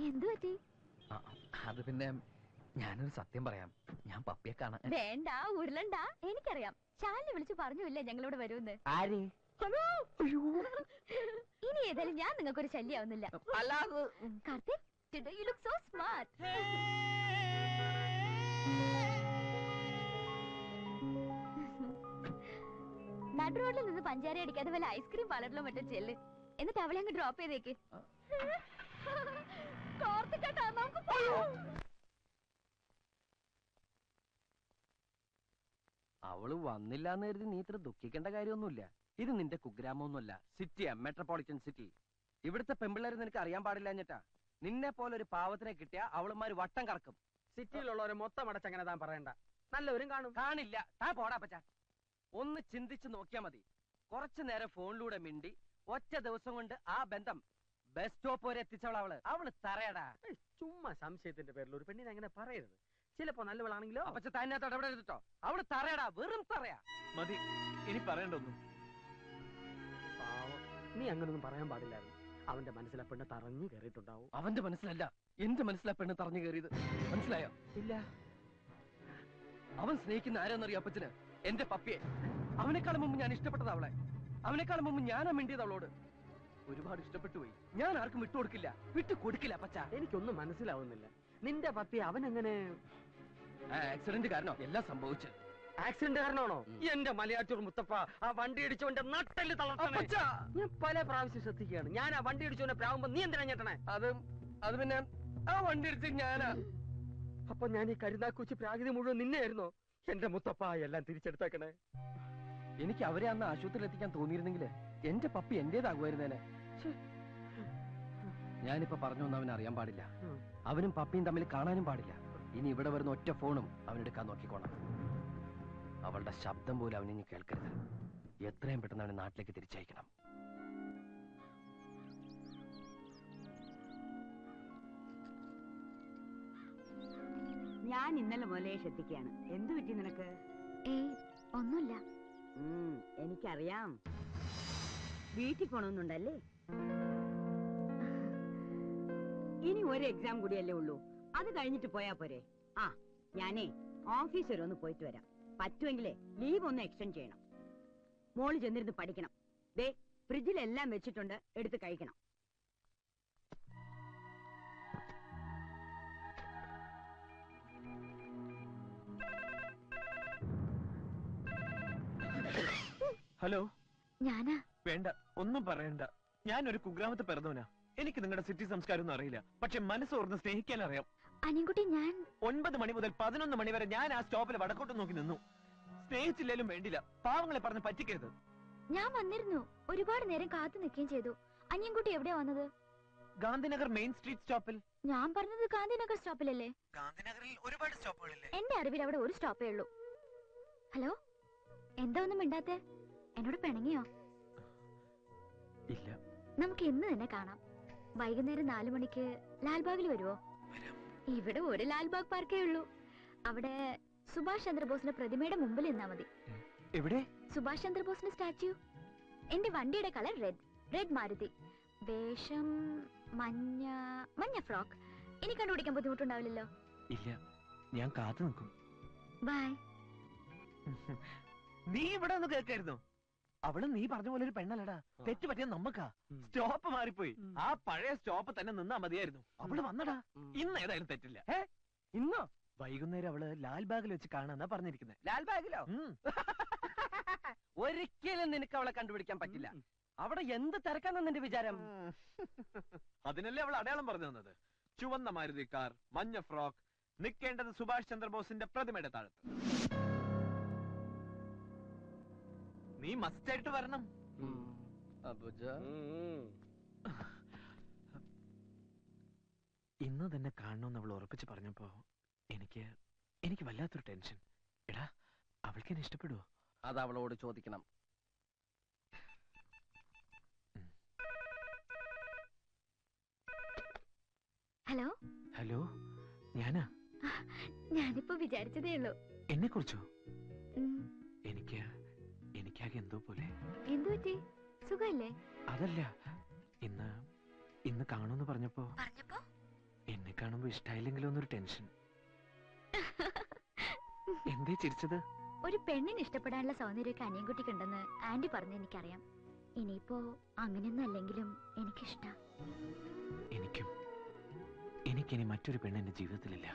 എന്തു പറ്റി? അത് പിന്നെ ഞാനൊരു സത്യം പറയാം. ഞാൻ പപ്പിയെ കാണാൻ. വേണ്ട, ഉരുളണ്ട. എനിക്കറിയാം. ശാലിനെ വിളിച്ചു പറഞ്ഞില്ലേ ഞങ്ങളിവിടെ വരുമെന്ന്. ആര്? ഇനി ഏതായാലും ഞാൻ നിങ്ങൾക്കൊരു ശല്യാവുന്നില്ല. അല്ലാതെ Karthik, today you look so smart. നടു റോഡിൽ നിന്ന് പഞ്ചാര അടിക്കാതെ വല്ല ഐസ്ക്രീം പാർലറിലോ മറ്റോ ചെല്ല്. എന്നിട്ട് അവളെ അങ്ങ് ഡ്രോപ്പ് ചെയ്തേക്ക്. കാർത്തികേട്ടാ, നമുക്ക് പോവാം. അവള് വന്നില്ലാന്ന് കരുതി നീ ഇത്ര ദുഃഖിക്കേണ്ട കാര്യമൊന്നുമില്ല. ഇത് നിന്റെ കുഗ്രാമമൊന്നുമല്ല, സിറ്റിയാ, മെട്രോപൊളിറ്റൻ സിറ്റി. ഇവിടുത്തെ പെമ്പിള്ളേര് നിനക്ക് അറിയാൻ പാടില്ല എന്നിട്ടാ. നിന്നെ പോലെ ഒരു പാവത്തിനെ കിട്ടിയ അവളുമാര് വട്ടം കറക്കും. സിറ്റിയിലുള്ളവരെ മൊത്തം അടച്ചങ്ങനെ താൻ പറയണ്ട. നല്ലവരും കാണും. കാണില്ല. താ പോടാ പച്ച. ഒന്ന് ചിന്തിച്ച് നോക്കിയാ മതി. കുറച്ചു നേരം ഫോണിലൂടെ മിണ്ടി ഒറ്റ ദിവസം കൊണ്ട് ആ ബന്ധം ബസ് സ്റ്റോപ്പ് വരെ എത്തിച്ചവളവള്. അവള് തറയടാ. ചുമ്മാ സംശയത്തിന്റെ പേരിൽ ഒരു പെണ്ണിനെ അങ്ങനെ പറയരുത്. ചിലപ്പോ നല്ലവളാണെങ്കിലോ. അപ്പച്ച തന്നെത്തോടെ എവിടെ എടുത്തിട്ടോ? അവള് തറയടാ, വെറും തറയാ. മതി, ഇനി പറയണ്ടൊന്നും. നീ അങ്ങനൊന്നും പറയാൻ പാടില്ലായിരുന്നു. അവന്റെ മനസ്സിലെ പെണ്ണ് തറഞ്ഞു കയറിയിട്ടുണ്ടാവും. അവന്റെ മനസ്സിലല്ല, എന്റെ മനസ്സിലാ പെണ്ണ് തറഞ്ഞു കയറിയത്. മനസ്സിലായോ? ഇല്ല. അവൻ സ്നേഹിക്കുന്ന ആരാന്നറിയോ അപ്പച്ചന്? എന്റെ പപ്പിയെ. അവനെക്കാളും മുമ്പ് ഞാൻ ഇഷ്ടപ്പെട്ടത് അവളെ. അവനെക്കാളും മുമ്പ് ഞാനാ മിണ്ടിയത് അവളോട്. ഒരുപാട് ഇഷ്ടപ്പെട്ടു പോയി. ഞാൻ ആർക്കും വിട്ടുകൊടുക്കില്ല, വിട്ടുകൊടുക്കില്ല അപ്പച്ച. എനിക്കൊന്നും മനസ്സിലാവുന്നില്ല. നിന്റെ പപ്പി അവനെങ്ങനെ? ആക്സിഡന്റ് കാരണം എല്ലാം സംഭവിച്ചു. ആക്സിഡന്റ് കാരണമാണോ? എന്റെ മലയാറ്റൂർ മുത്തപ്പ, ആ വണ്ടി ഇടിച്ചവന്റെ നട്ടല് തളർത്തണേ. ഞാൻ പല പ്രാവശ്യം ശ്രദ്ധിക്കുകയാണ്. ഞാൻ ആ വണ്ടി ഇടിച്ചവന്റെ പ്രാവുമ്പോ നീ എന്തിനാ ഞെട്ടണേ? അത് പിന്നെ ആ വണ്ടി ഇടിച്ച് ഞാനാ. അപ്പൊ ഞാൻ ഈ കരുനാക്കുച്ചി പ്രാകൃതി മുഴുവൻ നിന്നെയായിരുന്നോ? എന്റെ മുത്തപ്പ, എല്ലാം തിരിച്ചെടുത്തേക്കണേ. എനിക്ക് അവരെ അന്ന് ആശുപത്രിയിൽ എത്തിക്കാൻ തോന്നിയിരുന്നെങ്കിൽ എന്റെ പപ്പി എന്റേതാകുമായിരുന്നേനെ. ഞാനിപ്പോ പറഞ്ഞൊന്നും അവൻ അറിയാൻ പാടില്ല. അവനും പപ്പിയും തമ്മിൽ കാണാനും പാടില്ല. ഇനി ഇവിടെ വരുന്ന ഒറ്റ ഫോണും അവനെടുക്കാൻ നോക്കിക്കോണം. അവളുടെ ശബ്ദം പോലും അവനിനി കേൾക്കരുത്. എത്രയും പെട്ടെന്ന് അവനെ നാട്ടിലേക്ക് തിരിച്ചയക്കണം. ഞാൻ ഇന്നലെ മുതലേ ശ്രദ്ധിക്കുകയാണ്. എന്തു പറ്റി നിനക്ക്? ഏയ് ഒന്നുമില്ല. എനിക്കറിയാം. വീട്ടിൽ പോണമെന്നുണ്ടല്ലേ? ഇനി ഒരു എക്സാം കൂടിയല്ലേ ഉള്ളൂ, അത് കഴിഞ്ഞിട്ട് പോയാ പോരെ? ആ, ഞാനേ ഓഫീസ് വരെ ഒന്ന് പോയിട്ട് വരാം. പറ്റുമെങ്കിലേ ലീവ് ഒന്ന് എക്സ്റ്റെൻഡ് ചെയ്യണം. മോള് ചെന്നിരുന്ന് പഠിക്കണം. ദേ, ഫ്രിഡ്ജിലെല്ലാം വെച്ചിട്ടുണ്ട്, എടുത്ത് കഴിക്കണം. ഹലോ. ഞാനാ. വേണ്ട, ഒന്നും പറയണ്ട. ഞാനൊരു കുഗ്രാമത്തെ പിറന്നവനാ. എനിക്ക് നിങ്ങളുടെ സിറ്റി സംസ്കാരം ഒന്നും അറിയില്ല. പക്ഷെ മനസ്സോർന്ന് സ്നേഹിക്കാൻ അറിയാം. അനിയൻകുട്ടി, ഞാൻ 9 മണി മുതൽ 11 മണി വരെ ഞാൻ ആ സ്റ്റോപ്പിൽ വടക്കോട്ട് നോക്കി നിന്നു. സ്നേഹിച്ചില്ലേലും വേണ്ടില്ല, പാവങ്ങളെ പറഞ്ഞ് പറ്റിക്കരുത്. ഞാൻ വന്നിരുന്നു. ഒരുപാട് നേരം കാത്തു നിൽക്കുകയും ചെയ്തു. അനിയൻകുട്ടി എവിടെയാ വന്നത്? ഗാന്ധിനഗർ മെയിൻ സ്ട്രീറ്റ് സ്റ്റോപ്പിൽ. ഞാൻ പറഞ്ഞത് ഗാന്ധിനഗർ സ്റ്റോപ്പിലല്ലേ? ഗാന്ധിനഗറിൽ ഒരുപാട് സ്റ്റോപ്പുകളില്ലേ? എന്റെ അറിവിൽ അവിടെ ഒരു സ്റ്റോപ്പേ ഉള്ളൂ. ഹലോ, എന്താ ഒന്നും മിണ്ടാത്തെ? എന്നോട് പിണങ്ങിയോ? ഇല്ല. നമുക്ക് ഇന്ന് തന്നെ കാണാം. വൈകുന്നേരം 4 മണിക്ക് ലാൽബാഗിൽ വരുവോ? ഇവിടെ ഒരു ലാൽബാഗ് പാർക്കേ ഉള്ളൂ. അവിടെ സുഭാഷ് ചന്ദ്രബോസിന്റെ പ്രതിമയുടെ മുമ്പിൽ നിന്നാ മതി. എവിടെ? സുഭാഷ് ചന്ദ്രബോസിന്റെ സ്റ്റാച്യു. എന്റെ വണ്ടിയുടെ കളർ റെഡ് മാരുതി. വേഷം മഞ്ഞ ഫ്രോക്ക്. ഇനി കണ്ടുപിടിക്കാൻ ബുദ്ധിമുട്ടുണ്ടാവില്ലല്ലോ? ഇല്ല, ഞാൻ കാത്തു നിൽക്കും. ബൈ. നീ ഇവിടെ ഒന്ന് കേൾക്കായിരുന്നു. അവള് നീ പറഞ്ഞ പോലെ ഒരു പെണ്ണല്ലടാ. തെറ്റ് പറ്റിയ നമ്മക്കാ. സ്റ്റോപ്പ് മാറിപ്പോയി. ആ പഴയ സ്റ്റോപ്പ് തന്നെ നിന്നാ മതിയായിരുന്നു. അവള് വന്നടാ. ഇന്ന് ഏതായാലും തെറ്റില്ല. ഇന്നോ? വൈകുന്നേരം അവള് ലാൽബാഗിൽ വെച്ച് കാണാന്നാ പറഞ്ഞിരിക്കുന്നത്. ലാൽബാഗിലോ? ഒരിക്കലും നിനക്ക് അവളെ കണ്ടുപിടിക്കാൻ പറ്റില്ല. അവിടെ എന്ത് തിരക്കാന്നാ നിന്റെ വിചാരം? അതിനല്ലേ അവൾ അടയാളം പറഞ്ഞു തന്നത്. ചുവന്ന മാരുതി കാർ, മഞ്ഞ ഫ്രോക്ക്, നിൽക്കേണ്ടത് സുഭാഷ് ചന്ദ്രബോസിന്റെ പ്രതിമയുടെ താഴത്ത്. നീ മസ്റ്റായിട്ട് വരണം. ഇന്ന് തന്നെ കാണണമെന്ന് അവൾ ഉറപ്പിച്ച് പറഞ്ഞപ്പോ എനിക്ക് വല്ലാത്തൊരു ടെൻഷൻ. എടാ, അവൾക്ക് എന്നെ ഇഷ്ടപ്പെടുവോ? അത് അവളോട് ചോദിക്കണം. ഹലോ. ഹലോ, ഞാനിപ്പോ വിചാരിച്ചതേ ഉള്ളൂ. എന്നെ കുറിച്ചോ? എനിക്കാകെ എന്തോ പോലെ. എന്തു പറ്റി? സുഖല്ലേ? അതല്ല, ഇന്ന് കാണുമെന്ന് പറഞ്ഞപ്പോ എന്നെ കാണുമ്പോ ഇഷ്ടായില്ലെങ്കിലോ എന്നൊരു ടെൻഷൻ. എന്തേ ചിരിച്ചത്? ഒരു പെണ്ണിന് ഇഷ്ടപ്പെടാനുള്ള സൗന്ദര്യമൊക്കെ അനിയൻകുട്ടിക്കുണ്ടെന്ന് ആന്റി പറഞ്ഞ എനിക്കറിയാം. ഇനിയിപ്പോ അങ്ങനെയൊന്നും അല്ലെങ്കിലും എനിക്കിഷ്ടാ. എനിക്കിനി മറ്റൊരു പെണ്ണ് എന്റെ ജീവിതത്തിലില്ല.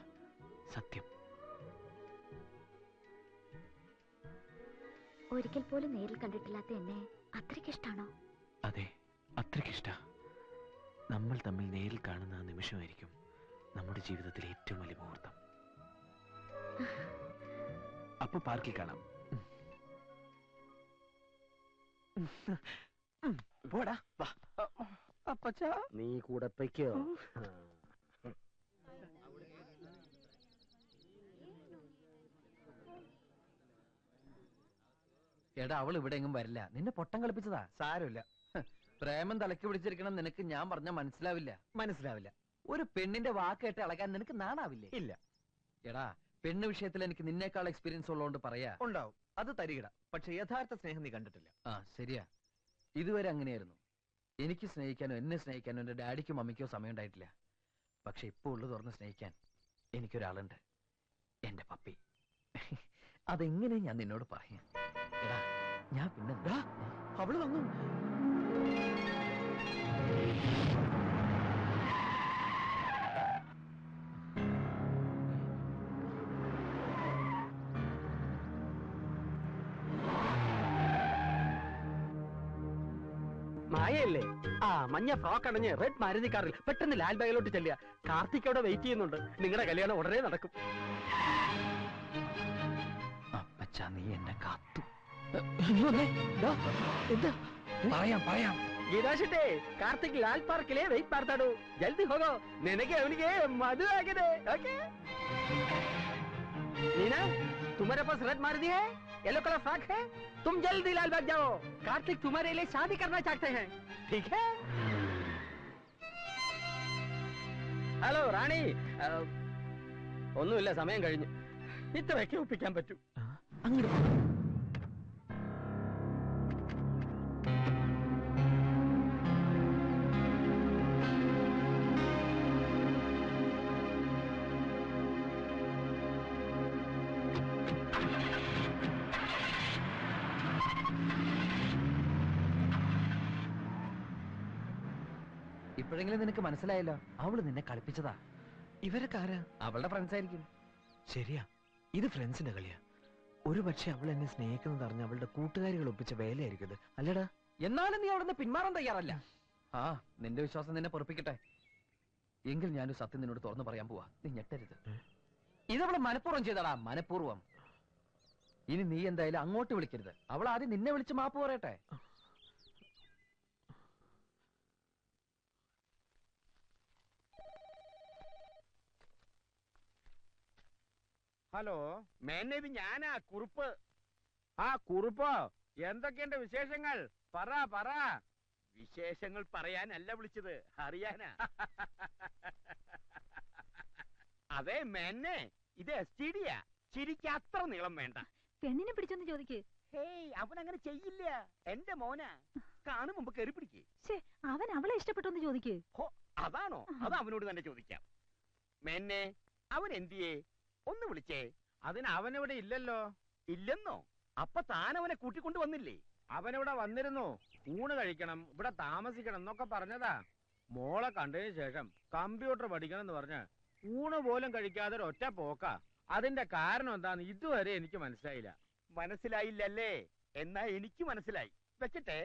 സത്യം. ഒരിക്കൽ പോലും നേരിൽ കണ്ടിട്ടില്ലാത്ത എന്നെ അത്രയ്ക്കിഷ്ടാണോ? അതെ, അത്രയ്ക്കിഷ്ട. നമ്മൾ തമ്മിൽ നേരിൽ കാണുന്ന ആ നിമിഷമായിരിക്കും നമ്മുടെ ജീവിതത്തിലെ ഏറ്റവും വലിയ മുഹൂർത്തം. അപ്പൊ പാർക്കിൽ കാണാം. പോടാ. അപ്പച്ചാ, നീ കൂടെ പൊയ്ക്കോ. എടാ, അവൾ ഇവിടെ എങ്ങും വരില്ല. നിന്നെ പൊട്ടം കളിപ്പിച്ചതാ. സാരമില്ല. പ്രേമം തലക്കി പിടിച്ചിരിക്കണം. നിനക്ക് ഞാൻ പറഞ്ഞ മനസ്സിലാവില്ല. ഒരു പെണ്ണിന്റെ വാക്ക് കേട്ട് ഇളകാൻ നിനക്ക് നാണാവില്ലേ? ഇല്ല. എടാ, പെണ്ണ് വിഷയത്തിൽ എനിക്ക് നിന്നേക്കാൾ എക്സ്പീരിയൻസ് ഉള്ളതുകൊണ്ട് പറയാ. ഉണ്ടാവും, അത് തരികിട. പക്ഷെ യഥാർത്ഥ സ്നേഹം നീ കണ്ടിട്ടില്ല. ആ, ശരിയാ. ഇതുവരെ അങ്ങനെയായിരുന്നു. എനിക്ക് സ്നേഹിക്കാനോ എന്നെ സ്നേഹിക്കാനോ എന്റെ ഡാഡിക്കോ മമ്മിക്കോ സമയം ഉണ്ടായിട്ടില്ല. പക്ഷെ ഇപ്പൊ ഉള്ളു തുറന്ന് സ്നേഹിക്കാൻ എനിക്കൊരാളുണ്ട്, എന്റെ പപ്പി. അതെങ്ങനെ ഞാൻ നിന്നോട് പറയാം? എടാ, ഞാൻ പിന്നെ അവള് വന്നു. മായയല്ലേ? ആ മഞ്ഞ ഫ്രോക്ക് അണഞ്ഞ് റെഡ് മാരുതി കാറിൽ പെട്ടെന്ന് ലാൽ ബാഗിലോട്ട് ചെല്ലുക. കാർത്തിക് അവിടെ വെയിറ്റ് ചെയ്യുന്നുണ്ട്. നിങ്ങളുടെ കല്യാണം ഉടനെ നടക്കും. അപ്പച്ചാ നീ എന്നെ കാത്തു. എന്താ പറയാം ഗീതാശിട്ടേ, കാർത്തിക് ലാൽ പാർക്കിലെ വെയിറ്റ് ಮಾಡ್ತಾಡು. ಜಲ್ದಿ ಹೋಗೋ, ನಿನಗೆ ಅವನಿಗೆ ಮದುವೆ ಆಗಿದೆ. ಓಕೆ नीना, तुम्हारे पास रेड मारुति है, येलो कलर फ्रॉक है, तुम जल्दी लाल बाग जाओ. कार्तिक तुम्हारे लिए शादी करना चाहते हैं, ठीक है? ഹലോ റാണി, ഒന്നുമില്ല, സമയം കഴിഞ്ഞു. ഇത്രയൊക്കെ ഒപ്പിക്കാൻ പറ്റൂ. അങ്ങോട്ട് ഇപ്പോഴെങ്കിലും നിനക്ക് മനസ്സിലായല്ലോ, അവള് നിന്നെ കളിപ്പിച്ചതാ. ഇവരൊക്കെ ആരാ? അവളുടെ ഫ്രണ്ട്സ് ആയിരിക്കും. ശരിയാ, ഇത് ഫ്രണ്ട്സിന്റെ കളിയാ. ഒരു പക്ഷെ അവൾ എന്നെ സ്നേഹിക്കുന്നത് അറിഞ്ഞ അവളുടെ കൂട്ടുകാരികൾ ഒപ്പിച്ച വേലയായിരിക്കും ഇത്, അല്ലടാ? എന്നാലും നീ അവിടെ നിന്ന് പിന്മാറാൻ തയ്യാറല്ല. ആ നിന്റെ വിശ്വാസം നിന്നെ പൊറപ്പിക്കട്ടെ. എങ്കിൽ ഞാനൊരു സത്യം നിന്നോട് തുറന്നു പറയാൻ പോവാ, നീ ഞെട്ടരുത്. ഇതവള് മനഃപൂർവ്വം ചെയ്തടാ, മനഃപൂർവ്വം. ഇനി നീ എന്തായാലും അങ്ങോട്ട് വിളിക്കരുത്. അവൾ ആദ്യം നിന്നെ വിളിച്ച് മാപ്പ് പറയട്ടെ. ഹലോ, മേന്നെ ഇത് ഞാനാ, കുറുപ്പ്. ആ കുറുപ്പോ, എന്തൊക്കെയുണ്ട് വിശേഷങ്ങൾ? പറ. വിശേഷങ്ങൾ പറയാനല്ല വിളിച്ചത്, അറിയാനാ. അതെ മേന്നെ, ഇത് STD-യാ. ചിരിക്ക് അത്ര നീളം വേണ്ട. പെണ്ണിനെ പിടിച്ചൊന്ന് ചോദിക്ക്. ഹേയ്, അവൻ അങ്ങനെ ചെയ്യില്ല. എന്റെ മോനാ. കാണും മുമ്പ് കയറി പിടിക്ക്. അവൻ അവളെ ഇഷ്ടപ്പെട്ടൊന്ന് ചോദിക്ക്. ഹോ, അതാണോ? അത് അവനോട് തന്നെ ചോദിക്കാം. മേന്നെ, അവൻ എന്തിയേ? ഒന്ന് വിളിച്ചേ. അതിന് അവനിവിടെ ഇല്ലല്ലോ. ഇല്ലെന്നോ? അപ്പൊ താൻ അവനെ കൂട്ടിക്കൊണ്ട് വന്നില്ലേ? അവനിവിടെ വന്നിരുന്നു. ഊണ് കഴിക്കണം, ഇവിടെ താമസിക്കണം എന്നൊക്കെ പറഞ്ഞതാ. മോളെ കണ്ടതിന് ശേഷം കമ്പ്യൂട്ടർ പഠിക്കണം എന്ന് പറഞ്ഞ് ഊണ് പോലും കഴിക്കാതെ ഒറ്റ പോക്കാ. അതിന്റെ കാരണം എന്താന്ന് ഇതുവരെ എനിക്ക് മനസ്സിലായില്ല. മനസ്സിലായില്ലല്ലേ? എന്നാ എനിക്ക് മനസ്സിലായി. വെച്ചിട്ടെ,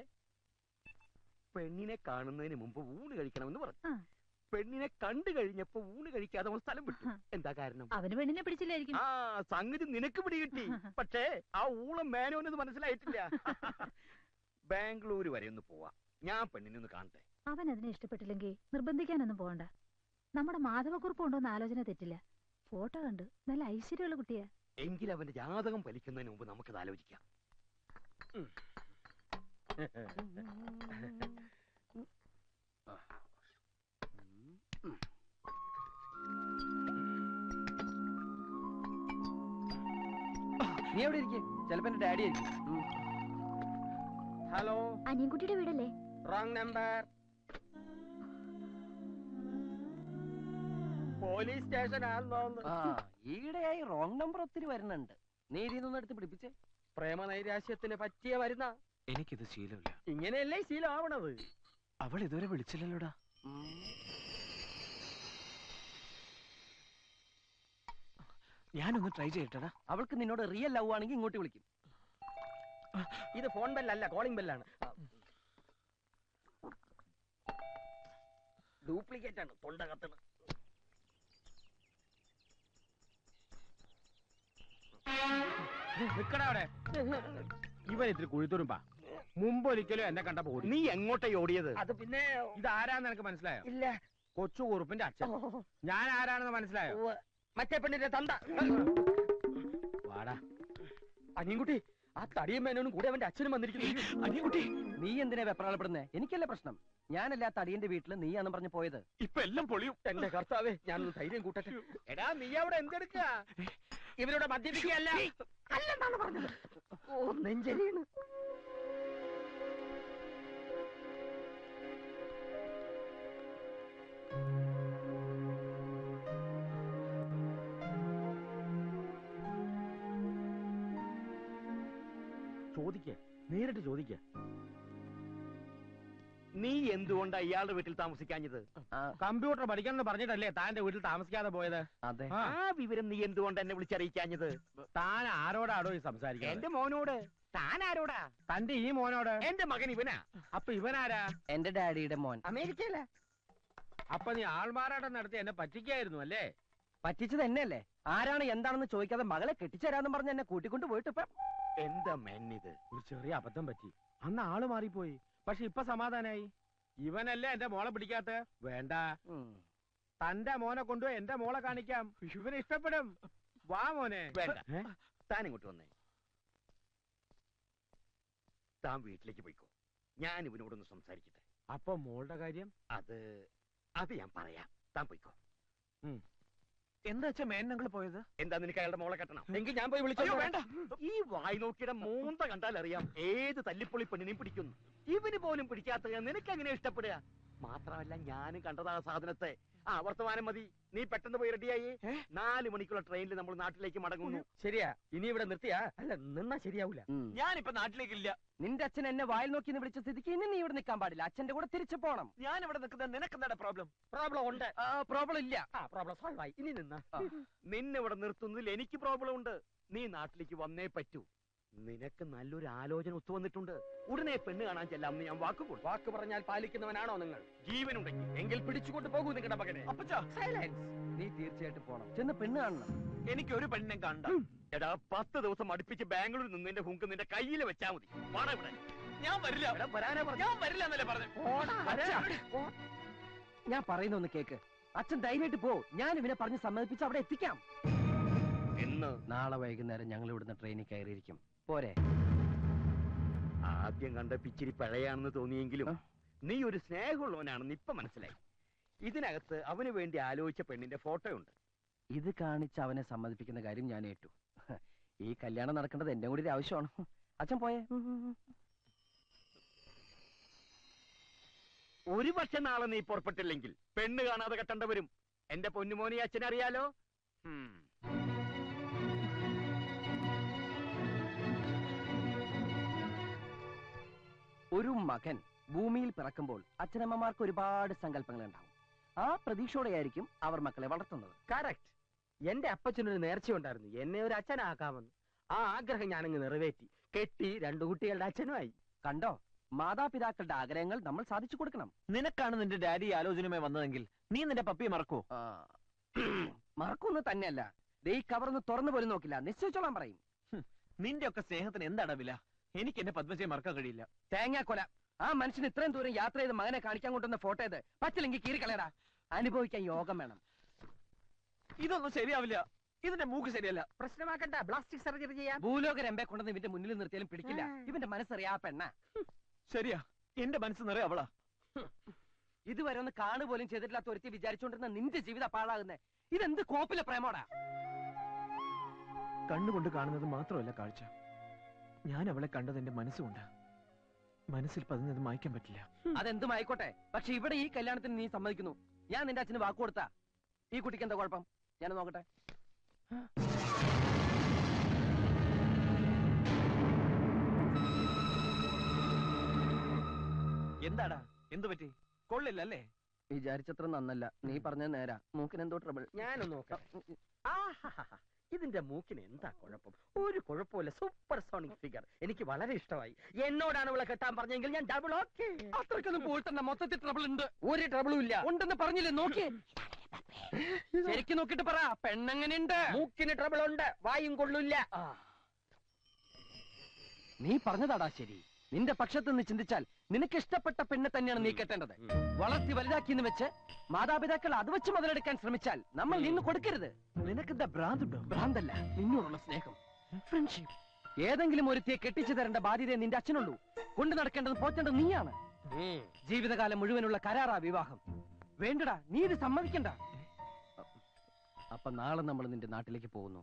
പെണ്ണിനെ കാണുന്നതിന് മുമ്പ് ഊണ് കഴിക്കണമെന്ന് പറഞ്ഞു. പെണ്ണിനെ കണ്ടു കഴിഞ്ഞപ്പോ ഊണ് കഴിക്കാതെ അവൻ സ്ഥലം വിട്ടു. എന്താ കാരണം? അവന് പെണ്ണിനെ പിടിച്ചില്ലായിരിക്കും. ആ സംഗതി നിനക്ക് പിടികിട്ടി. പക്ഷേ ആ ഊളം മേനോന്നത് മനസ്സിലായിട്ടില്ല. ബാംഗ്ലൂര് വരെ ഒന്ന് പോവാ, ഞാൻ പെണ്ണിനെ ഒന്ന് കാണട്ടെ. അവൻ അതിനെ ഇഷ്ടപ്പെട്ടില്ലെങ്കിൽ നിർബന്ധിക്കാനൊന്നും പോകണ്ട. നമ്മുടെ മാധവക്കുറിപ്പ് ഉണ്ടോന്ന് ആലോചന തെറ്റില്ല. ഫോട്ടോ കണ്ടു, നല്ല ഐശ്വര്യമുള്ള കുട്ടിയാ. എങ്കിൽ അവന്റെ ജാതകം ഫലിക്കുന്നതിന് മുമ്പ് നമുക്കത് ആലോചിക്കാം. നീ എവിടെ ഇരിക്കും? ചിലപ്പോ എന്റെ ഡാഡി ആയിരിക്കും. ഹലോ, അനിയൻകുട്ടിയുടെ വീടല്ലേ? Wrong number. പോലീസ് സ്റ്റേഷൻ ആണെന്നോ? ഈയിടെയായി റോങ് നമ്പർ ഒത്തിരി വരുന്നുണ്ട്. നീ ഇതിന്നൊന്നും എടുത്ത് പിടിപ്പിച്ചേ. പ്രേമനൈരാശ്യത്തിന് പറ്റിയ വരുന്ന. എനിക്കിത് ശീലമില്ല. ഇങ്ങനെയല്ലേ ശീലമാവണത്? അവൾ ഇതുവരെ വിളിച്ചില്ലല്ലോടാ. ഞാനൊന്ന് ട്രൈ ചെയ്യട്ടെടാ. അവൾക്ക് നിന്നോട് റിയൽ ലവ് ആണെങ്കിൽ ഇങ്ങോട്ട് വിളിക്കും. ഇത് ഫോൺ ബെല്ലല്ല, കോളിംഗ് ബെല്ലാണ്. ഡ്യൂപ്ലിക്കേറ്റ് ആണ്, തൊണ്ട കത്തണ്. നിക്കടാ അവിടെ. ഇവൻ ഇത്തിരി കുഴിത്തുരുമ്പാ. മുമ്പ് ഒരിക്കലും എന്നെ കണ്ടപ്പോ ഓടി. നീ എങ്ങോട്ടേ ഓടിയത്? അത് പിന്നെ ഇതാരാന്ന് എനിക്ക് മനസ്സിലായോ? ഇല്ല. കൊച്ചു കുറുപ്പിന്റെ അച്ഛൻ. ഞാൻ ആരാണെന്ന് മനസ്സിലായോ? മറ്റേ പെണ്ണിന്റെ തന്ത. വാടാ അനിയൻകുട്ടി, ആ തടിയും മേനോനും കൂടെ അവന്റെ അച്ഛനും വന്നിരിക്കുന്നു. അനിയൻകുട്ടി, നീ എന്തിനാ വെപ്രാളപ്പെടുന്നേ? എനിക്കല്ലേ പ്രശ്നം. ഞാനല്ല ആ തടിയന്റെ വീട്ടില് നീയാണെന്ന് പറഞ്ഞു പോയത്. ഇപ്പൊ എല്ലാം പൊളിയും. എന്റെ കർത്താവേ, ഞാനൊന്ന് ധൈര്യം കൂട്ടട്ടെ. എടാ, നീ അവിടെ എന്തെടുക്ക? ഇവരോട് മദ്യപിക്കുകയല്ല അല്ലെന്നാണ് പറഞ്ഞത്. ഓ, നെഞ്ചരിയാണ്. ചോദിക്ക, നേരിട്ട് ചോദിക്ക. നീ എന്തുകൊണ്ടാ ഇയാളുടെ വീട്ടിൽ താമസിക്കാഞ്ഞത്? കമ്പ്യൂട്ടർ പഠിക്കണം പറഞ്ഞിട്ടല്ലേ താന്റെ വീട്ടിൽ താമസിക്കാതെ പോയത്? അതെ. ആ വിവരം നീ എന്തുകൊണ്ട് എന്നെ വിളിച്ചറിയിക്കാഞ്ഞത്? താൻ ആരോടാടോ ഈ സംസാരിക്കുന്നത്? എന്റെ മോനോട്. താൻ ആരോടാ? തന്റെ ഈ മോനോട്. എന്റെ മകൻ ഇവനാ. അപ്പൊ ഇവനാരാ? എന്റെ ഡാഡിയുടെ മോൻ. അമേരിക്കയില. അപ്പൊ നീ ആൾമാറാട്ടം നടത്തി എന്നെ പറ്റിക്കായിരുന്നു അല്ലേ? പറ്റിച്ചത് എന്നെയല്ലേ? ആരാണ് എന്താണെന്ന് ചോദിക്കാതെ മകളെ കെട്ടിച്ചേരാന്ന് പറഞ്ഞ് എന്നെ കൂട്ടിക്കൊണ്ട് പോയിട്ട് ഇപ്പൊ എന്താ മെന്നിത്? ഒരു ചെറിയ അബദ്ധം പറ്റി. അന്ന് ആള് മാറിപ്പോയി. പക്ഷെ ഇപ്പൊ സമാധാനായി. ഇവനല്ലേ എന്റെ മോളെ പിടിക്കാത്ത? വേണ്ട, തന്റെ മോനെ കൊണ്ടുപോയി എന്റെ മോളെ കാണിക്കാം. ഇവന് ഇഷ്ടപ്പെടും. വാ മോനെ. വേണ്ട, താൻ ഇങ്ങോട്ട് വന്നേ. താൻ വീട്ടിലേക്ക് പോയിക്കോ. ഞാൻ ഇവനോടൊന്ന് സംസാരിക്കട്ടെ. അപ്പൊ മോളുടെ കാര്യം? അത് ഞാൻ പറയാം. താൻ പോയിക്കോ. എന്താ വെച്ചാ മേനങ്ങൾ പോയത്? എന്താ നിനക്ക് അയാളുടെ മോളെ കെട്ടണം? എങ്കിൽ ഞാൻ പോയി വിളിച്ചോ. വേണ്ട. ഈ വായി നോക്കിയുടെ മൂന്ത കണ്ടാൽ അറിയാം ഏത് തല്ലിപ്പൊളി പെണ്ണിനെയും പിടിക്കുന്നു. ഇവന് പോലും പിടിക്കാത്ത നിനക്ക് എങ്ങനെ ഇഷ്ടപ്പെടുക? മാത്രമല്ല ഞാനും കണ്ടതാ സാധനത്തെ. വർത്തമാനം മതി. നീ പെട്ടെന്ന് പോയി റെഡിയായി. 4 മണിക്കുള്ള ട്രെയിനിൽ നമ്മൾ നാട്ടിലേക്ക് മടങ്ങുന്നു. ശരിയാ? ഇനി ഇവിടെ നിർത്തിയാ? അല്ല, നിന്നാ ശരിയാവൂല. ഞാനിപ്പോ നാട്ടിലേക്കില്ല. നിന്റെ അച്ഛൻ എന്നെ വായിൽ നോക്കി എന്ന് വിളിച്ച സ്ഥിതിക്ക് ഇനി നീ ഇവിടെ നിൽക്കാൻ പാടില്ല. അച്ഛന്റെ കൂടെ തിരിച്ചു പോണം. ഞാൻ ഇവിടെ നിൽക്കുന്നത് നിനക്ക് എന്താണ് പ്രോബ്ലം? പ്രോബ്ലം ഉണ്ട്. പ്രോബ്ലം ഇല്ല. പ്രോബ്ലം സോൾവ് ആയി. ഇനി നിന്നെ ഇവിടെ നിർത്തുന്നതിൽ എനിക്ക് പ്രോബ്ലം ഉണ്ട്. നീ നാട്ടിലേക്ക് വന്നേ പറ്റൂ. നിനക്ക് നല്ലൊരു ആലോചന ഒത്തുവന്നിട്ടുണ്ട്. ഉടനെ പെണ്ണ് കാണാൻ ചെല്ലാമെന്ന് ഞാൻ വാക്ക് പറഞ്ഞാൽ പാലിക്കുന്നവനാണോ നിങ്ങൾ? ജീവനുണ്ടെങ്കിൽ എങ്കിൽ പിടിച്ചുകൊണ്ട് പോകൂ നിങ്ങളുടെ മകനെ. അപ്പച്ചാ, സൈലൻസ്. നീ തീർച്ചയായിട്ടും പോണം. ചെന്ന് പെണ്ണ് കാണണം. എനിക്ക് ഒരു പെണ്ണിനെ കണ്ട. എടാ, 10 ദിവസം അടുപ്പിച്ച് ബാംഗ്ലൂരിൽ നിന്ന് നിന്റെ ഹുങ്ക് നിന്റെ കയ്യിൽ വെച്ചാ മതി. വാടാ ഇവിടെ. ഞാൻ വരില്ല. വരാനാ പറഞ്ഞു. ഞാൻ വരില്ല എന്നല്ലേ പറഞ്ഞു. ഞാൻ പറയുന്ന ഒന്ന് കേക്ക്. അച്ഛൻ ധൈര്യമായിട്ട് പോ. ഞാൻ ഇവനെ പറഞ്ഞ് സമ്മതിപ്പിച്ച് അവിടെ എത്തിക്കാം. നാളെ വൈകുന്നേരം ഞങ്ങൾ ഇവിടുന്ന് ട്രെയിനിൽ കയറിയിരിക്കും. പോരെ? ആദ്യം കണ്ട പിച്ചിരി പഴയാണെന്ന് തോന്നിയെങ്കിലും നീ ഒരു സ്നേഹമുള്ളവനാണെന്ന് ഇപ്പൊ മനസ്സിലായി. ഇതിനകത്ത് അവന് വേണ്ടി ആലോചിച്ച പെണ്ണിന്റെ ഫോട്ടോ ഉണ്ട്. ഇത് കാണിച്ച് അവനെ സമ്മതിപ്പിക്കുന്ന കാര്യം ഞാൻ ഏറ്റു. ഈ കല്യാണം നടക്കേണ്ടത് എന്റെ കൂടി ഒരു ആവശ്യമാണ്. അച്ഛൻ പോയേ. ഒരു പക്ഷെ നാളെ നീ പുറപ്പെട്ടില്ലെങ്കിൽ പെണ്ണ് കാണാതെ കെട്ടേണ്ട വരും. എന്റെ പൊന്നുമോനെ അച്ഛനറിയാലോ. ഒരു മകൻ ഭൂമിയിൽ പിറക്കുമ്പോൾ അച്ഛനമ്മമാർക്ക് ഒരുപാട് സങ്കല്പങ്ങൾ ഉണ്ടാവും. ആ പ്രതീക്ഷയോടെയായിരിക്കും അവർ മക്കളെ വളർത്തുന്നത്. കറക്റ്റ്. എന്റെ അപ്പച്ചനൊരു നേർച്ചയുണ്ടായിരുന്നു, എന്നെ ഒരു അച്ഛനാക്കാമെന്ന്. ആ ആഗ്രഹം ഞാനങ്ങ് നിറവേറ്റി. കെട്ടി 2 കുട്ടികളുടെ അച്ഛനുമായി. കണ്ടോ, മാതാപിതാക്കളുടെ ആഗ്രഹങ്ങൾ നമ്മൾ സാധിച്ചു കൊടുക്കണം. നിനക്കാണ് നിന്റെ ഡാഡി ആലോചനയുമായി വന്നതെങ്കിൽ നീ നിന്റെ പപ്പിയെ മറക്കോ? മറക്കൊന്നും തന്നെയല്ല. ഈ കവറൊന്ന് തുറന്നു പോലും നോക്കില്ല. നിശ്ചയിച്ചോളാൻ പറയും. നിന്റെ ഒക്കെ സ്നേഹത്തിന് എന്താണ് വില? എനിക്ക് എന്റെ പത്മജയെ മറക്കാൻ കഴിയില്ല. തേങ്ങാക്കൊല. ആ മനുഷ്യൻ ഇത്രയും ദൂരം യാത്ര ചെയ്ത് മകനെ കാണിക്കാൻ കൊണ്ടുവന്ന ഫോട്ടോ ഇത്. പറ്റില്ലെങ്കിൽ കീറിക്കളയടാ. അനുഭവിക്കാൻ യോഗം വേണം. ഇതൊന്നും ശരിയാവില്ല. ഇതിന്റെ മൂക്ക് ശരിയല്ല. പ്രശ്നമാക്കണ്ട, പ്ലാസ്റ്റിക് സർജറി ചെയ്യാം. ഭൂലോക രമ്പെ കൊണ്ടുവന്ന് ഇവന്റെ മുന്നിൽ നിർത്തിയാലും പിടിക്കില്ല. ഇവന്റെ മനസ്സറിയാ പെണ്ണ. ശരിയാ, എന്റെ മനസ്സ് നിറയെ അവളാ. ഇതുവരെ ഒന്ന് കാണുപോലും ചെയ്തിട്ടില്ലാത്ത ഒരുത്തി വിചാരിച്ചോണ്ടിരുന്ന നിന്റെ ജീവിതം പാഴാകുന്നേ. ഇതെന്ത് കോപ്പിലെ പ്രേമോടാ? കണ്ണുകൊണ്ട് കാണുന്നത് മാത്രമല്ല കാഴ്ച. ഞാൻ അവളെ കണ്ടത് എന്റെ മനസ്സുകൊണ്ട്. മനസ്സിൽ പതിഞ്ഞത് മായ്ക്കാൻ പറ്റില്ല. അതെന്തും ആയിക്കോട്ടെ, പക്ഷെ ഇവിടെ ഈ കല്യാണത്തിന് നീ സമ്മതിക്കുന്നു. ഞാൻ നിന്റെ അച്ഛന് വാക്ക് കൊടുത്താ. ഈ കുട്ടിക്ക് എന്താ കുഴപ്പം? ഞാൻ നോക്കട്ടെ. എന്താടാ, എന്തു പറ്റി? കൊള്ളില്ല അല്ലേ? വിചാരിച്ചത്ര നന്നല്ല. നീ പറഞ്ഞത് നേരാ. മൂക്കിന് എന്തോ ട്രബിൾ. ഞാനൊന്ന് നോക്കാം. ഇതിന്റെ മൂക്കിന് എന്താ കുഴപ്പം? ഒരു കുഴപ്പമില്ല. Super sonic figure. എനിക്ക് വളരെ ഇഷ്ടമായി. എന്നോടാണ് അവളെ കെട്ടാൻ പറഞ്ഞെങ്കിൽ ഞാൻ ഡബിൾ ഓക്കെ. അത്രയ്ക്കൊന്നും പോയിട്ടെന്ന മൊത്തത്തിൽ ട്രബിൾ ഉണ്ട്. ഒരു ട്രബിളും ഇല്ല. ഉണ്ടെന്ന് പറഞ്ഞില്ലേ? നോക്കി ശരിക്കും നോക്കിട്ട് പറ. പെണ്ണെങ്ങനെയുണ്ട്? മൂക്കിന് ട്രബിൾ ഉണ്ട്, വായും കൊള്ളില്ല. നീ പറഞ്ഞതാടാ ശരി. നിന്റെ പക്ഷത്ത് നിന്ന് ചിന്തിച്ചാൽ നിനക്ക് ഇഷ്ടപ്പെട്ട പെണ്ണെ തന്നെയാണ് നീ കെട്ടേണ്ടത്. വളർത്തി വലുതാക്കിയെന്ന് വെച്ച് മാതാപിതാക്കൾ അത് വെച്ച് മുതലെടുക്കാൻ ശ്രമിച്ചാൽ നമ്മൾ നിന്ന് കൊടുക്കരുത്. നിനക്കെന്താ ഭ്രാന്തുണ്ടോ? ഭ്രാന്തല്ല, നിന്നോടുള്ള സ്നേഹം, ഫ്രണ്ട്ഷിപ്പ്. ഏതെങ്കിലും ഒരുത്തിയെ കെട്ടിച്ചു തരേണ്ട ബാധ്യത നിന്റെ അച്ഛനുള്ളൂ. കൊണ്ടു നടക്കേണ്ടത് പോറ്റേണ്ടത് നീയാണ്. ജീവിതകാലം മുഴുവനുള്ള കരാറാ വിവാഹം. വേണ്ടടാ, നീ ഇത് സമ്മതിക്കണ്ട. അപ്പൊ നാളെ നമ്മൾ നിന്റെ നാട്ടിലേക്ക് പോകുന്നു.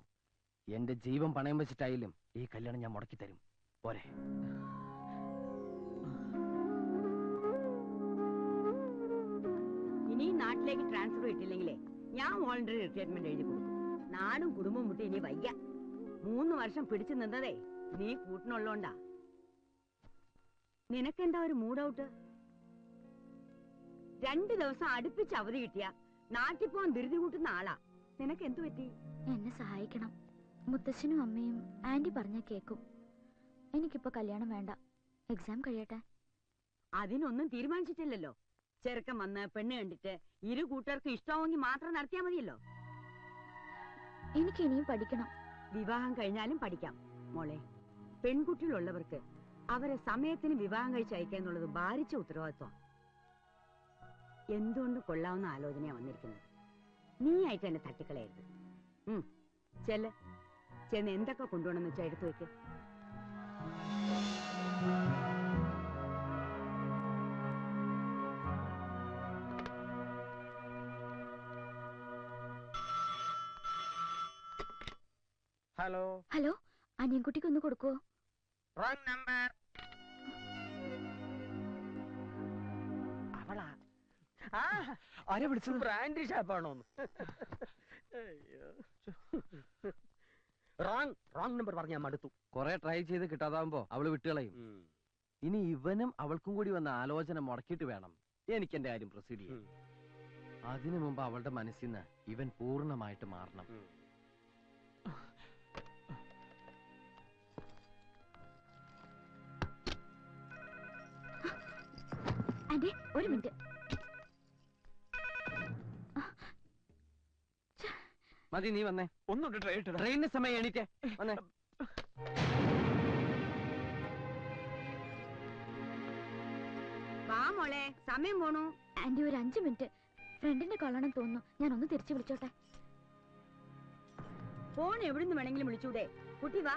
എന്റെ ജീവൻ പണയം വെച്ചിട്ടായാലും ഈ കല്യാണം ഞാൻ മുടക്കി തരും. പോരെ? ഇനി നാട്ടിലേക്ക് ട്രാൻസ്ഫർ കിട്ടില്ലെങ്കിലേ ഞാൻ വോളണ്ടറി റിട്ടയർമെന്റ് എഴുതി കൊടുക്കും. നാടും കുടുംബം മുട്ടി ഇനി വയ്യ. 3 വർഷം പിടിച്ചു നിന്നതേ നീ കൂട്ടിനുള്ളോണ്ടാ. നിനക്കെന്താ ഒരു മൂഡ് ഔട്ട്? 2 ദിവസം അടുപ്പിച്ച് അവധി കിട്ടിയ നാട്ടിൽ പോവാൻ ധൃതി കൂട്ടുന്ന ആളാ. നിനക്ക് എന്തു പറ്റി? എന്നെ സഹായിക്കണം. മുത്തശ്ശനും അമ്മയും ആന്റി പറഞ്ഞ കേക്കും. എനിക്കിപ്പോ കല്യാണം വേണ്ട, എക്സാം കഴിയട്ടെ. അതിനൊന്നും തീരുമാനിച്ചിട്ടില്ലല്ലോ. ചെറുക്കൻ വന്ന് പെണ്ണ് കണ്ടിട്ട് 2 കൂട്ടർക്കും ഇഷ്ടമാവെങ്കിൽ മാത്രം നടത്തിയാ മതിയല്ലോ. എനിക്ക് ഇനിയും പഠിക്കണം. വിവാഹം കഴിഞ്ഞാലും പഠിക്കാം മോളെ. പെൺകുട്ടികളുള്ളവർക്ക് അവരെ സമയത്തിന് വിവാഹം കഴിച്ചയക്കുക എന്നുള്ളത് ഭാരിച്ച ഉത്തരവാദിത്വം. എന്തുകൊണ്ട് കൊള്ളാവുന്ന ആലോചനയാ വന്നിരിക്കുന്നത്. നീ ആയിട്ട് എന്നെ തട്ടിക്കളയരുത്. ചെന്ന് എന്തൊക്കെ കൊണ്ടുപോകണമെന്ന് വെച്ചാൽ എടുത്തു വെക്ക്. ഹലോ ഹലോ, അനിയൻകുട്ടിക്ക് ഒന്ന് കൊടുക്കുവോ? Wrong number. അവളാ? ആരെ വിളിച്ചത്? ബ്രാൻഡ് ഷാപ്പാണോ? റോങ് നമ്പർ പറഞ്ഞാൽ മടുത്തു. കൊറേ ട്രൈ ചെയ്ത് കിട്ടാതാവുമ്പോ അവള് വിട്ടുകളയും. ഇനി ഇവനും അവൾക്കും കൂടി വന്ന ആലോചന മുടക്കിയിട്ട് വേണം എനിക്ക് എന്റെ കാര്യം പ്രൊസീഡ് ചെയ്യാൻ. അതിനു മുമ്പ് അവളുടെ മനസ്സിൽ നിന്ന് ഇവൻ പൂർണ്ണമായിട്ട് മാറണം. ആന്റി, ഒരു മിനിറ്റ്. മതി, നീ വന്നേ. ഒന്നുണ്ട് ട്രെയിനിന് സമയം എണീറ്റേ വന്നേ. വാ മോളെ, സമയം പോണു. ആന്റി, ഒരു 5 മിനിറ്റ്. ഫ്രണ്ടിന്റെ കൊള്ളണം തോന്നുന്നു. ഞാൻ ഒന്ന് തിരിച്ചു വിളിച്ചോട്ടെ. ഫോൺ എവിടുന്ന് വേണമെങ്കിലും വിളിച്ചൂടെ? കുട്ടി വാ.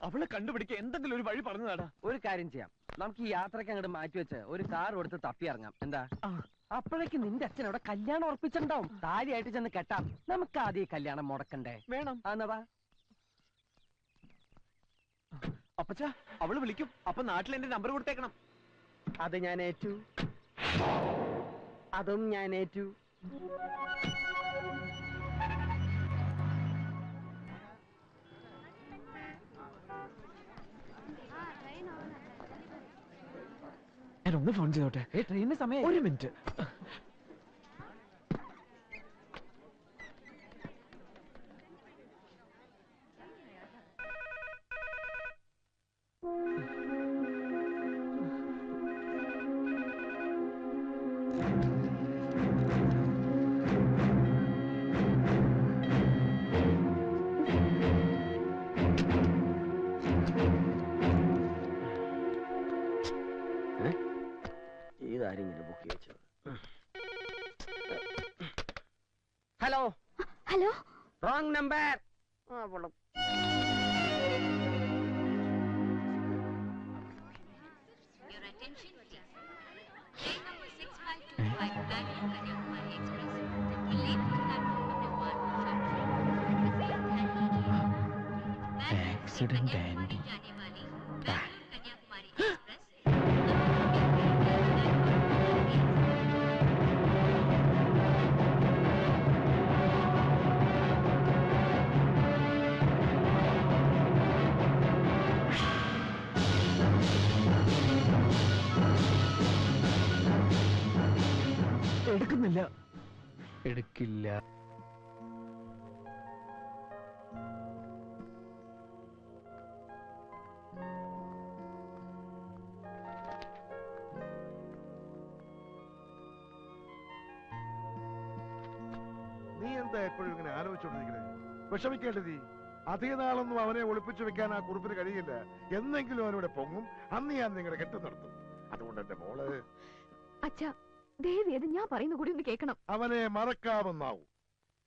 അവളെ കണ്ടുപിടിക്കാൻ എന്തെങ്കിലും ഒരു വഴി പറഞ്ഞതാടാ. ഒരു കാര്യം ചെയ്യാം, നമുക്ക് ഈ യാത്രയ്ക്ക് അങ്ങോട്ട് മാറ്റിവെച്ച് ഒരു കാർ എടുത്ത് തപ്പി ഇറങ്ങാം. എന്താ? അപ്പോഴേക്ക് നിന്റെ അച്ഛൻ അവിടെ കല്യാണം ഉറപ്പിച്ചിട്ടുണ്ടാവും. താലിയായിട്ട് ചെന്ന് കെട്ടാം. നമുക്ക് ആദ്യം ഈ കല്യാണം മുടക്കണ്ടേ? വേണം. എന്നാ അപ്പച്ചാ, അവള് വിളിക്കും. അപ്പൊ നാട്ടിൽ എന്റെ നമ്പർ കൊടുത്തേക്കണം. അത് ഞാൻ ഏറ്റു. അതും ഞാൻ ഏറ്റു. ഞാൻ ഒന്ന് ഫോൺ ചെയ്തോട്ടെ. ട്രെയിനിന് സമയം. ഒരു minute. Hello hello, wrong number. Accident Andy. എടുക്കുന്നില്ല. എടുക്കില്ല. നീ എന്താ എപ്പോഴും ഇങ്ങനെ ആലോചിച്ചോണ്ടിരിക്കണേ? വിഷമിക്കേണ്ടത് അധിക നാളൊന്നും അവനെ ഒളിപ്പിച്ചു വെക്കാൻ ആ കുറിപ്പിന് കഴിയില്ല. എന്നെങ്കിലും അവനോട് പൊങ്ങും. അന്ന് ഞാൻ നിങ്ങളുടെ കെട്ട് നടത്തും. അതുകൊണ്ട് എന്റെ മോള് അച്ഛാ, ദേവിയത് ഞാൻ പറയുന്ന കൂടി ഒന്ന് കേൾക്കണം. അവനെ മറക്കാവുന്നാവും.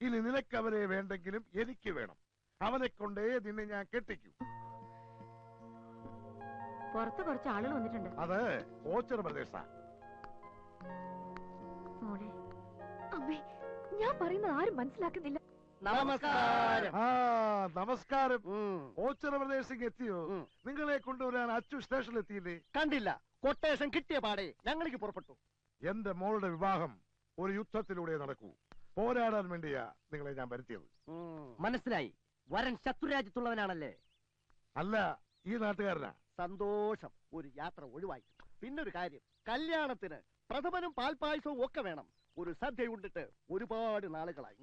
ഇനി നിനക്ക് അവനെ വേണ്ടെങ്കിലും എനിക്ക് വേണം. അവനെ കൊണ്ടേ നിന്നെ ഞാൻ കെട്ടിക്കൂ. പുറത്ത് കുറച്ച് ആളുകൾ വന്നിട്ടുണ്ട്. അത് ഓച്ചർ പ്രദേശ. മോളെ, അമ്മേ, ഞാൻ പറയുന്നത് ആരും മനസ്സിലാക്കുന്നില്ല. നമസ്കാരം. ആ, നമസ്കാരം. ഓച്ചർ പ്രദേശത്തേക്ക് എത്തിയോ? നിങ്ങളെ കൊണ്ടുവരാൻ അച്ചു സ്റ്റേഷനിൽ എത്തിയില്ലേ? കണ്ടില്ല. കൊട്ടേഷൻ കിട്ടിയ പാടെ ഞങ്ങൾക്ക് പുറപ്പെട്ടു. എന്റെ മോളുടെ വിവാഹം ഒരു യുദ്ധത്തിലൂടെ നടക്കൂ. പോരാടാൻ വേണ്ടിയാ നിങ്ങളെ ഞാൻ വരുത്തിയത്. മനസ്സിലായി. വരൻ ശത്രുരാജ്യത്തുള്ളവനാണല്ലേ? അല്ല, ഈ നാട്ടുകാരനാ. സന്തോഷം, ഒരു യാത്ര ഒഴിവായി. പിന്നൊരു കാര്യം, കല്യാണത്തിന് പ്രഥമനും പാൽപായസവും ഒക്കെ വേണം. ഒരു സദ്യ ഉണ്ടിട്ട് ഒരുപാട് നാളുകളായി.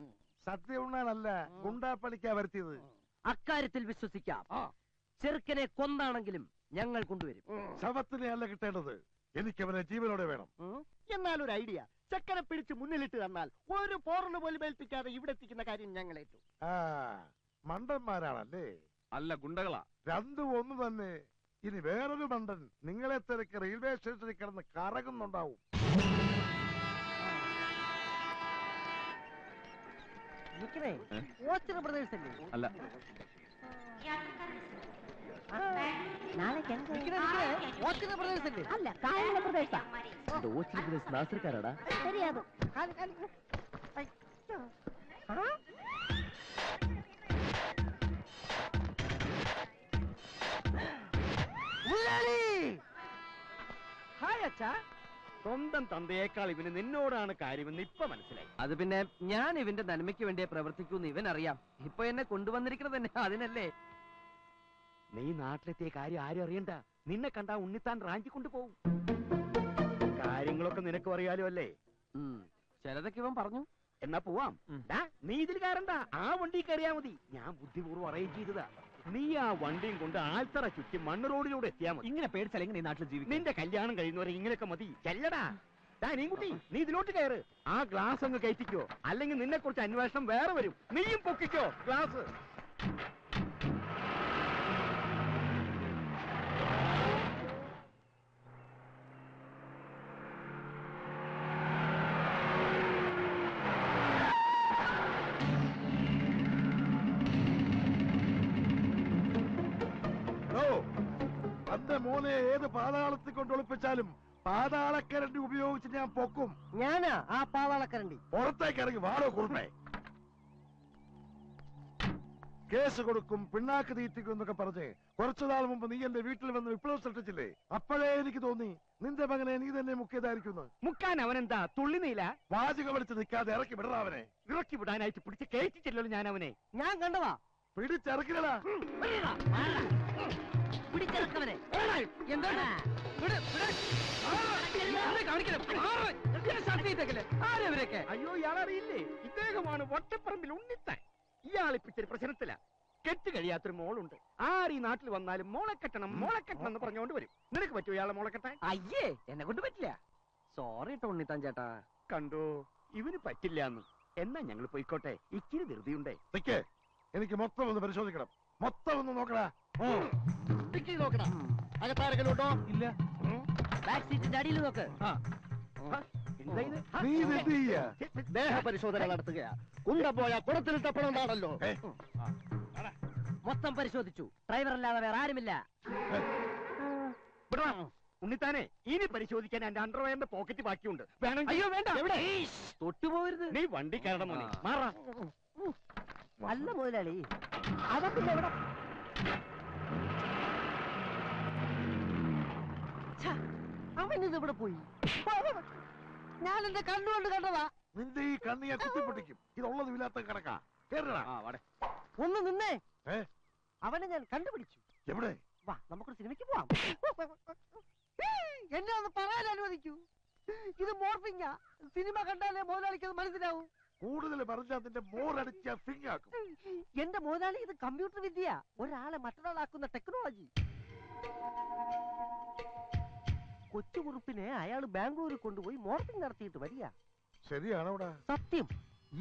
സദ്യ ഉണ്ണാനല്ല, ഗുണ്ടാപ്പണിക്കാ വരുത്തിയത്. അക്കാര്യത്തിൽ വിശ്വസിക്കാം. ചെറുക്കനെ കൊന്നാണെങ്കിലും ഞങ്ങൾ കൊണ്ടുവരും. ശവത്തിനെ അല്ല കിട്ടേണ്ടത്, എനിക്കവനെ ജീവനോടെ വേണം. എന്നാലൊരു ഐഡിയ, ചക്കനെ പിടിച്ച് മുന്നിലിട്ട് തന്നാൽ ഒരു പോറിന് പോലും ഏൽപ്പിക്കാതെ ഇവിടെ എത്തിക്കുന്ന കാര്യം ഞങ്ങൾ ഏറ്റു. ആ, മണ്ടന്മാരാണല്ലേ? അല്ല, ഗുണ്ടകളാ. രണ്ടും ഒന്ന് തന്നെ. ഇനി വേറൊരു മണ്ടൻ നിങ്ങളെ തിരക്ക് റെയിൽവേ സ്റ്റേഷനിൽ കിടന്ന് കറങ്ങുന്നുണ്ടാവും. അല്ല, അല്ല, കായലിലെ പ്രദേശത്താ. നാസർക്കാരാടാ. ശരിയാത്. ഹായ് അച്ഛാ. സ്വന്തം തന്തയേക്കാൾ ഇവന് നിന്നോടാണ് കാര്യമെന്ന് ഇപ്പൊ മനസ്സിലായി. അത് പിന്നെ ഞാൻ ഇവന്റെ നന്മയ്ക്ക് വേണ്ടിയേ പ്രവർത്തിക്കൂന്ന് ഇവൻ അറിയാം. ഇപ്പൊ എന്നെ കൊണ്ടുവന്നിരിക്കുന്നത് തന്നെ അതിനല്ലേ. നീ നാട്ടിലെത്തിയ കാര്യം ആരും അറിയണ്ട. നിന്നെ കണ്ടാ ഉണ്ണിത്താൻ റാഞ്ചി കൊണ്ടുപോകും. കാര്യങ്ങളൊക്കെ നിനക്കും അറിയാലോ അല്ലേ? ചിലതൊക്കെ ഇവൻ പറഞ്ഞു. എന്നാ പോവാം. നീ ഇതിൽ കയറണ്ട, ആ വണ്ടി കയറിയാ മതി. ഞാൻ ബുദ്ധിപൂർവ്വം അറേഞ്ച് ചെയ്തതാ. നീ ആ വണ്ടിയും കൊണ്ട് ആൽത്തറ ചുറ്റി മണ്ണ് റോഡിലൂടെ എത്തിയാ മതി. ഇങ്ങനെ പേടിച്ചാൽ എങ്ങനെ ഈ നാട്ടിൽ ജീവിക്കും? നിന്റെ കല്യാണം കഴിയുന്നവരെ ഇങ്ങനെയൊക്കെ മതി. ചെല്ലടാ. നീൻകുട്ടി, നീ ഇതിലോട്ട് കയറ്. ആ ഗ്ലാസ് അങ്ങ് കയറ്റിക്കോ, അല്ലെങ്കിൽ നിന്നെ കുറിച്ച് അന്വേഷണം വേറെ വരും. നീയും പൊക്കിക്കോ ഗ്ലാസ്. തന്റെ മോനെ ഏത് പാതാളത്തിൽ കൊണ്ട് ഒളിപ്പിച്ചാലും പാതാളക്കരണ്ടി ഉപയോഗിച്ച് ഞാൻ പൊക്കും. ഞാനാ ആ പാതാളക്കരണ്ടി. പുറത്തേക്ക് ഇറങ്ങി വാടോ കുറുമേ. കേസ് കൊടുക്കും, പിണ്ണാക്ക് തീറ്റിക്കും എന്നൊക്കെ പറഞ്ഞ് കുറച്ചുനാൾ മുമ്പ് നീ എന്റെ വീട്ടിൽ വന്ന് വിപ്ലവം സൃഷ്ടിച്ചില്ലേ? അപ്പോഴേ എനിക്ക് തോന്നി നിന്റെ മകനെ നീ തന്നെ മുക്കിയതായിരിക്കുന്നു. മുക്കാൻ അവനെന്താ തുള്ളി നീല? വാചകം എടുത്ത് നിൽക്കാതെ ഇറക്കി വിടറ അവനെ. ഇറക്കി വിടാനായിട്ട് പിടിച്ച് കയറ്റിച്ചല്ലോ ഞാൻ അവനെ. ഞാൻ കണ്ടതാ. പിടിച്ചിറക്കില്ലടാ. പിടിച്ചിറക്കവനെ. അയ്യോ, ഇയാളറിയില്ലേ? ഇദ്ദേഹമാണ് വട്ടപ്പറമ്പിൽ ഉണ്ണിത്താൻ. ഇയാളിപ്പിച്ചൊരു പ്രശ്നത്തില. കെട്ട് കഴിയാത്തൊരു മോളുണ്ട്. ആര് ഈ നാട്ടിൽ വന്നാലും മോളെ കെട്ടണം എന്ന് പറഞ്ഞുകൊണ്ട് വരും. നിനക്ക് പറ്റുമോ ഇയാളെ മോളെ കെട്ടാൻ? അയ്യേ, എന്നെ കൊണ്ട് പറ്റില്ല. സോറി ട്ടോ ഉണ്ണിത്താൻ ചേട്ടാ. കണ്ടോ, ഇവന് പറ്റില്ല എന്ന്. എന്നാ ഞങ്ങൾ പോയിക്കോട്ടെ, ഇച്ചിരി ധൃതിയുണ്ടേ. നിക്കേ, എനിക്ക് മൊത്തം ഒന്ന് പരിശോധിക്കണം. മൊത്തം ഒന്ന് നോക്കടാ. നോക്കടാ, അകത്താരെങ്കിലും ഉണ്ടോ? ഇല്ല. ബാക്ക് സീറ്റിന്റെ അടിയിൽ നോക്ക്. നീ ഇത് ചെയ്യാ. ദേഹ പരിശോധന നടത്തുകയാ. കുണ്ടപോയ കുടത്തിലിട്ടപ്പോഴാണല്ലോ. മൊത്തം പരിശോധിച്ചു. ഡ്രൈവർ അല്ലാതെ വേറെ ആരുമില്ല. ഉണ്ണിത്താനെ, ഇനി പരിശോധിക്കാൻ എന്റെ അണ്ടർവെയറിന്റെ പോക്കറ്റ് ബാക്കിയുണ്ട്. വേണം. അയ്യോ വേണ്ട, തൊട്ടുപോകരുത്. നീ വണ്ടി കയറണം മോനെ. മാറാ. അല്ല മുതലാളി, അതൊക്കെ എവിടെ? അവനിത് ഇവിടെ പോയി. ഞാൻ എന്റെ കണ്ണുകൊണ്ട് കണ്ടതാ. നിന്റെ ഈ കണ്ണിയെ കുത്തിപ്പൊട്ടിക്കും. ഇതുള്ളതും ഇല്ലാത്ത കണക്കാ. കേറടാ. ഒന്ന് നിന്നേ. ഏ? അവനെ ഞാൻ കണ്ടുപിടിച്ചു. എവിടെ? വാ, നമുക്കൊരു സിനിമയ്ക്ക് പോവാം. എന്നെ ഒന്ന് പറയാൻ അനുവദിക്കൂ. ഇത് മോർഫിങ്ങാ. സിനിമ കണ്ടാലേ മുതലാളിക്ക് അത് മനസ്സിലാവും. കൂടുതൽ പറഞ്ഞാൽ നിന്റെ മോറടിച്ച ഫിങ്ങാക്കും. എന്റെ മുതലാളി, ഇത് കമ്പ്യൂട്ടർ വിദ്യ. ഒരാളെ മറ്റൊരാളാക്കുന്ന ടെക്നോളജി. കൊച്ചുകുറുപ്പിനെ അയാൾ ബാംഗ്ലൂരിൽ കൊണ്ടുപോയി മോർഫിംഗ് നടത്തിയിട്ട് വരിക. ശരിയാണോടാ? സത്യം.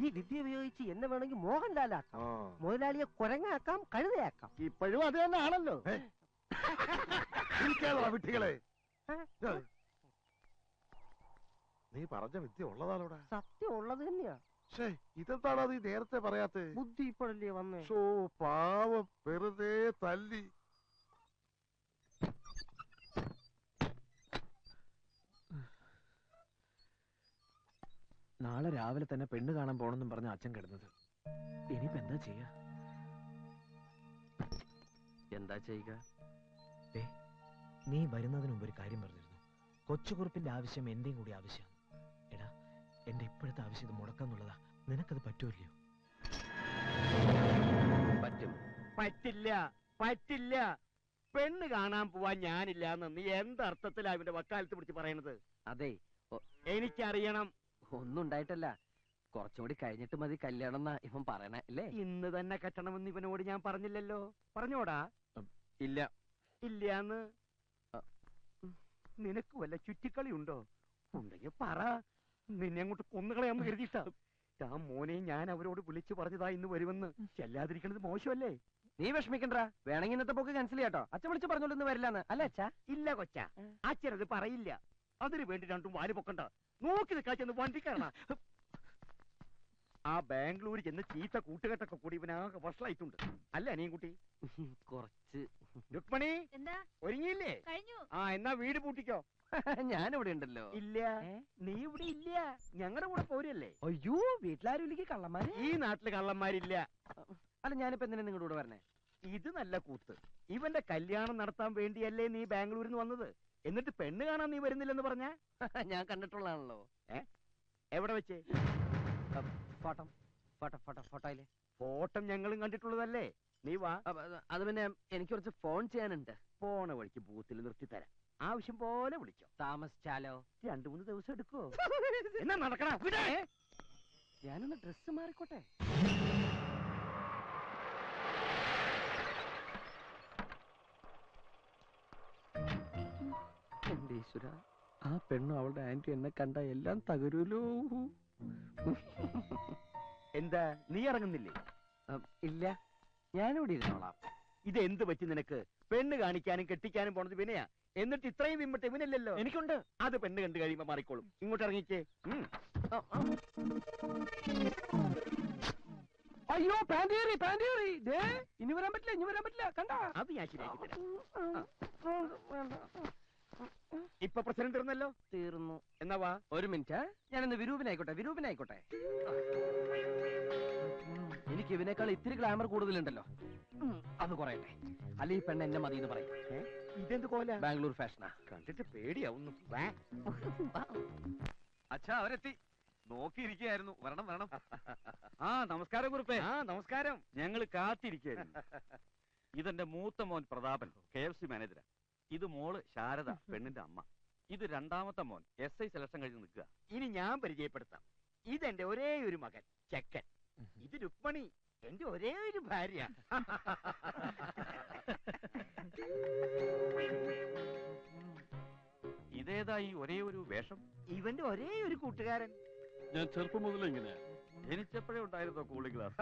ഈ വിദ്യ ഉപയോഗിച്ച് എന്നെ വേണമെങ്കിൽ മോഹൻലാലാക്കാം, മുതലാളിയെ കുരങ്ങാക്കാം, കഴുതയാക്കാം. ഇപ്പോഴും അത് തന്നെ ആണല്ലോ. വിട്ടികളെ, നീ പറഞ്ഞ വിദ്യ ഉള്ളതാണോടാ? സത്യം ഉള്ളത് തന്നെയാ. ഇതെന്താണോ നീ നേരത്തെ പറയാത്ത? ബുദ്ധി ഇപ്പോഴല്ലേ വന്നേ. പാവം, വെറുതെ തല്ലി. നാളെ രാവിലെ തന്നെ പെണ്ണ് കാണാൻ പോണെന്നും പറഞ്ഞ അച്ഛൻ കിടന്നത്. ഇനിയിപ്പോ എന്താ ചെയ്യാ? എന്താ ചെയ്യുക? നീ വരുന്നതിന് മുമ്പ് ഒരു കാര്യം പറഞ്ഞിരുന്നു. കൊച്ചുകുറുപ്പിന്റെ ആവശ്യം എന്റെയും കൂടി ആവശ്യമാണ്. എടാ, എന്റെ ഇപ്പോഴത്തെ ആവശ്യം ഇത് മുടക്കാന്നുള്ളതാ. നിനക്കത് പറ്റൂല്ലയോ? പറ്റും. പറ്റില്ല, പറ്റില്ല. പെണ്ണ് കാണാൻ പോവാൻ ഞാനില്ല എന്ന് നീ എന്തർത്ഥത്തിലാ ഇവന്റെ വക്കാലത്ത് പിടിച്ച് പറയണത്? അതെ എനിക്കറിയണം. ഒന്നും ഉണ്ടായിട്ടല്ല, കുറച്ചുകൂടി കഴിഞ്ഞിട്ട് മതി കല്യാണം എന്നാ ഇവൻ പറയണേ അല്ലേ? ഇന്ന് തന്നെ കെട്ടണമെന്ന് ഇവനോട് ഞാൻ പറഞ്ഞില്ലല്ലോ. പറഞ്ഞോടാ? ഇല്ല. ഇല്ലാന്ന്. നിനക്ക് വല്ല ചുറ്റിക്കളി ഉണ്ടോ? ഉണ്ടെങ്കിൽ പറ, നിന്നെ അങ്ങോട്ട് കൊന്നുകളയാന്ന് കരുതിയിട്ടാ. ആ മോനെ ഞാൻ അവരോട് വിളിച്ചു പറഞ്ഞതാ ഇന്ന് വരുമെന്ന്. ചെല്ലാതിരിക്കണത് മോശമല്ലേ? നീ വിഷമിക്കണ്ടാ, വേണമെങ്കിൽ ഇന്നത്തെ പോക്ക് ക്യാൻസൽ ചെയ്യാട്ടോ. അച്ഛൻ വിളിച്ച് പറഞ്ഞോളൂ ഇന്ന് വരില്ലാന്ന് അല്ലേ അച്ഛാ? ഇല്ല കൊച്ചാ, അച്ഛനത് പറയില്ല. അതിനു വേണ്ടി രണ്ടും വാല് പൊക്കണ്ട. നോക്കി നിൽക്കാ ചെന്ന് വണ്ടി കയറണം. ആ ബാംഗ്ലൂരിൽ ചെന്ന് ചീത്ത കൂട്ടുകെട്ടൊക്കെ കൂടി ഇവനാകെ വഷളായിട്ടുണ്ട്. അല്ല അനിയൻകുട്ടി? കുറച്ച്. രുക്മണി, എന്താ ഒരുങ്ങിയില്ലേ? കഴിഞ്ഞു. ആ, എന്നാ വീട് പൂട്ടിക്കോ. ഞാനിവിടെ ഉണ്ടല്ലോ. ഇല്ല, നീ ഇവിടെ ഇല്ല. ഞങ്ങളുടെ കൂടെ പോരല്ലേ? അയ്യോ, വീട്ടിലാരും ഇല്ലെങ്കിൽ കള്ളന്മാര്. ഈ നാട്ടില് കള്ളന്മാരില്ല. അല്ല, ഞാനിപ്പോ എന്തിനാ നിങ്ങളുടെ കൂടെ വരണേ? ഇത് നല്ല കൂത്ത്. ഇവന്റെ കല്യാണം നടത്താൻ വേണ്ടിയല്ലേ നീ ബാംഗ്ലൂരിൽ നിന്ന് വന്നത്? എന്നിട്ട് പെണ്ണ് കാണാൻ നീ വരുന്നില്ലെന്ന് പറഞ്ഞ? ഞാൻ കണ്ടിട്ടുള്ളതാണല്ലോ. എവിടെ വെച്ച്? ഫോട്ടോയില്. ഫോട്ടം ഞങ്ങളും കണ്ടിട്ടുള്ളതല്ലേ? നീ വാ. അത് പിന്നെ എനിക്ക് കുറച്ച് ഫോൺ ചെയ്യാനുണ്ട്. പോണ വഴിക്ക് ബൂത്തിൽ നിർത്തിത്തരാം. ആവശ്യം പോലെ വിളിച്ചോ. താമസിച്ചാലോ? 2-3 ദിവസം എടുക്കോ? എന്നാ നടക്കണ. ഞാനൊന്ന് ഡ്രസ് മാറിക്കോട്ടെ. എന്റെ ഈശ്വര, ആ പെണ്ണും അവളുടെ ആന്റി എന്നെ കണ്ട എല്ലാം തകരൂലോ. എന്താ, നീ ഇറങ്ങുന്നില്ലേ? ഇല്ല, ഞാനിവിടെ ഇരുന്നോളാം. ഇത് എന്ത് പറ്റി നിനക്ക്? പെണ്ണ് കാണിക്കാനും കെട്ടിക്കാനും പോണത് വിനയാ. എന്നിട്ട് ഇത്രയും വിമ്പട്ട് ഇവനില്ലല്ലോ. എനിക്കുണ്ട്. അത് പെണ്ണ് കണ്ടു കഴിയുമ്പോ മാറിക്കോളും. ഇങ്ങോട്ട് ഇറങ്ങിക്കേ. അയ്യോ, പാൻറ്റേറി. ഇനി വരാൻ പറ്റില്ല. കണ്ട, അത് ഞാൻ ശരിയാക്കി തരാം. ഇപ്പൊ പ്രശ്നം തീർന്നല്ലോ. തീർന്നു. എന്നാ വാ. ഒരു മിനിറ്റ്, ഞാനിന്ന് വിരൂപനായിക്കോട്ടെ. എനിക്ക് ഇവനേക്കാൾ ഇത്തിരി ഗ്ലാമർ കൂടുതലുണ്ടല്ലോ. അത് കുറയട്ടെ, അല്ലെ ഈ പെണ്ണ് എന്നെ മതി എന്ന് പറയും. ഇതെന്ത് കോല? ബാംഗ്ലൂർ ഫാഷനാ. കണ്ടിട്ട് പേടിയാവുന്നു. അച്ഛാ, അവരെത്തി. നോക്കിയിരിക്കുകയായിരുന്നു. വരണം. ആ, നമസ്കാരം കുറുപ്പേ. ആ, നമസ്കാരം. ഞങ്ങൾ കാത്തിരിക്കുകയായിരുന്നു. ഇതെന്റെ മൂത്ത മോൻ പ്രതാപൻ, KFC മാനേജരാ. ഇത് മോള് ശാരദ, പെണ്ണിന്റെ അമ്മ. ഇത് രണ്ടാമത്തെ മോൻ, SI സെലക്ഷൻ കഴിഞ്ഞ് നിൽക്കുക. ഇനി ഞാൻ പരിചയപ്പെടുത്താം. ഇതെന്റെ ഒരേ ഒരു മകൻ ചെക്കൻ. ഇത് രുക്മണി, എന്റെ ഒരേ ഒരു ഭാര്യ. ഇതേതായി ഒരേ ഒരു വേഷം? ഇവന്റെ ഒരേ ഒരു കൂട്ടുകാരൻ. ഞാൻ ചെറുപ്പം മുതലേ ഇങ്ങനെ ജനിച്ചപ്പോഴേ ഉണ്ടായിരുന്നോ കൂളിംഗ് ഗ്ലാസ്?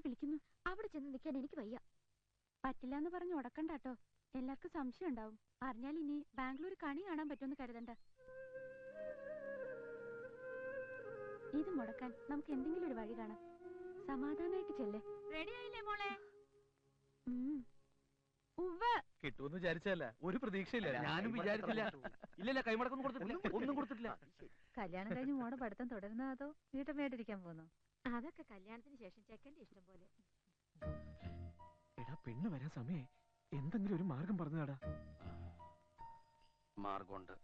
വിളിക്കുന്നു. അവിടെ ചെന്ന് നിൽക്കാൻ എനിക്ക് വയ്യ. പറ്റില്ല എന്ന് പറഞ്ഞ് ഉടക്കണ്ടാട്ടോ. എല്ലാവർക്കും സംശയം ഉണ്ടാവും. അറിഞ്ഞാൽ ഇനി ബാംഗ്ലൂർ കണി കാണാൻ പറ്റുമെന്ന് കരുതണ്ട. ഇത് മുടക്കാൻ നമുക്ക് എന്തെങ്കിലും ഒരു വഴി കാണാം. സമാധാനായിട്ട് ചെല്ലേ. റെഡി ആയില്ലേ മോളെ? കിട്ടുമെന്ന് വിചാരിച്ചല്ല, ഒരു പ്രതീക്ഷയില്ല. ഞാനും വിചാരിച്ചില്ല. ഇല്ല, കൈമടക്കൊന്നും കൊടുത്തിട്ടില്ല. ഒന്നും കൊടുത്തിട്ടില്ല. കല്യാണം കഴിഞ്ഞ് മോടെ പഠിത്തം തുടരുന്നോ അതോ വീട്ടമ്മയായിട്ടിരിക്കാൻ പോകുന്നോ? അതൊക്കെ കല്യാണത്തിന് ശേഷം ചെക്കന്റെ ഇഷ്ടം പോലെ. എടാ, പെണ്ണ് വരാൻ സമയേ. എന്തെങ്കിലും ഒരു മാർഗം പറഞ്ഞാടാ. മാർഗമുണ്ട്.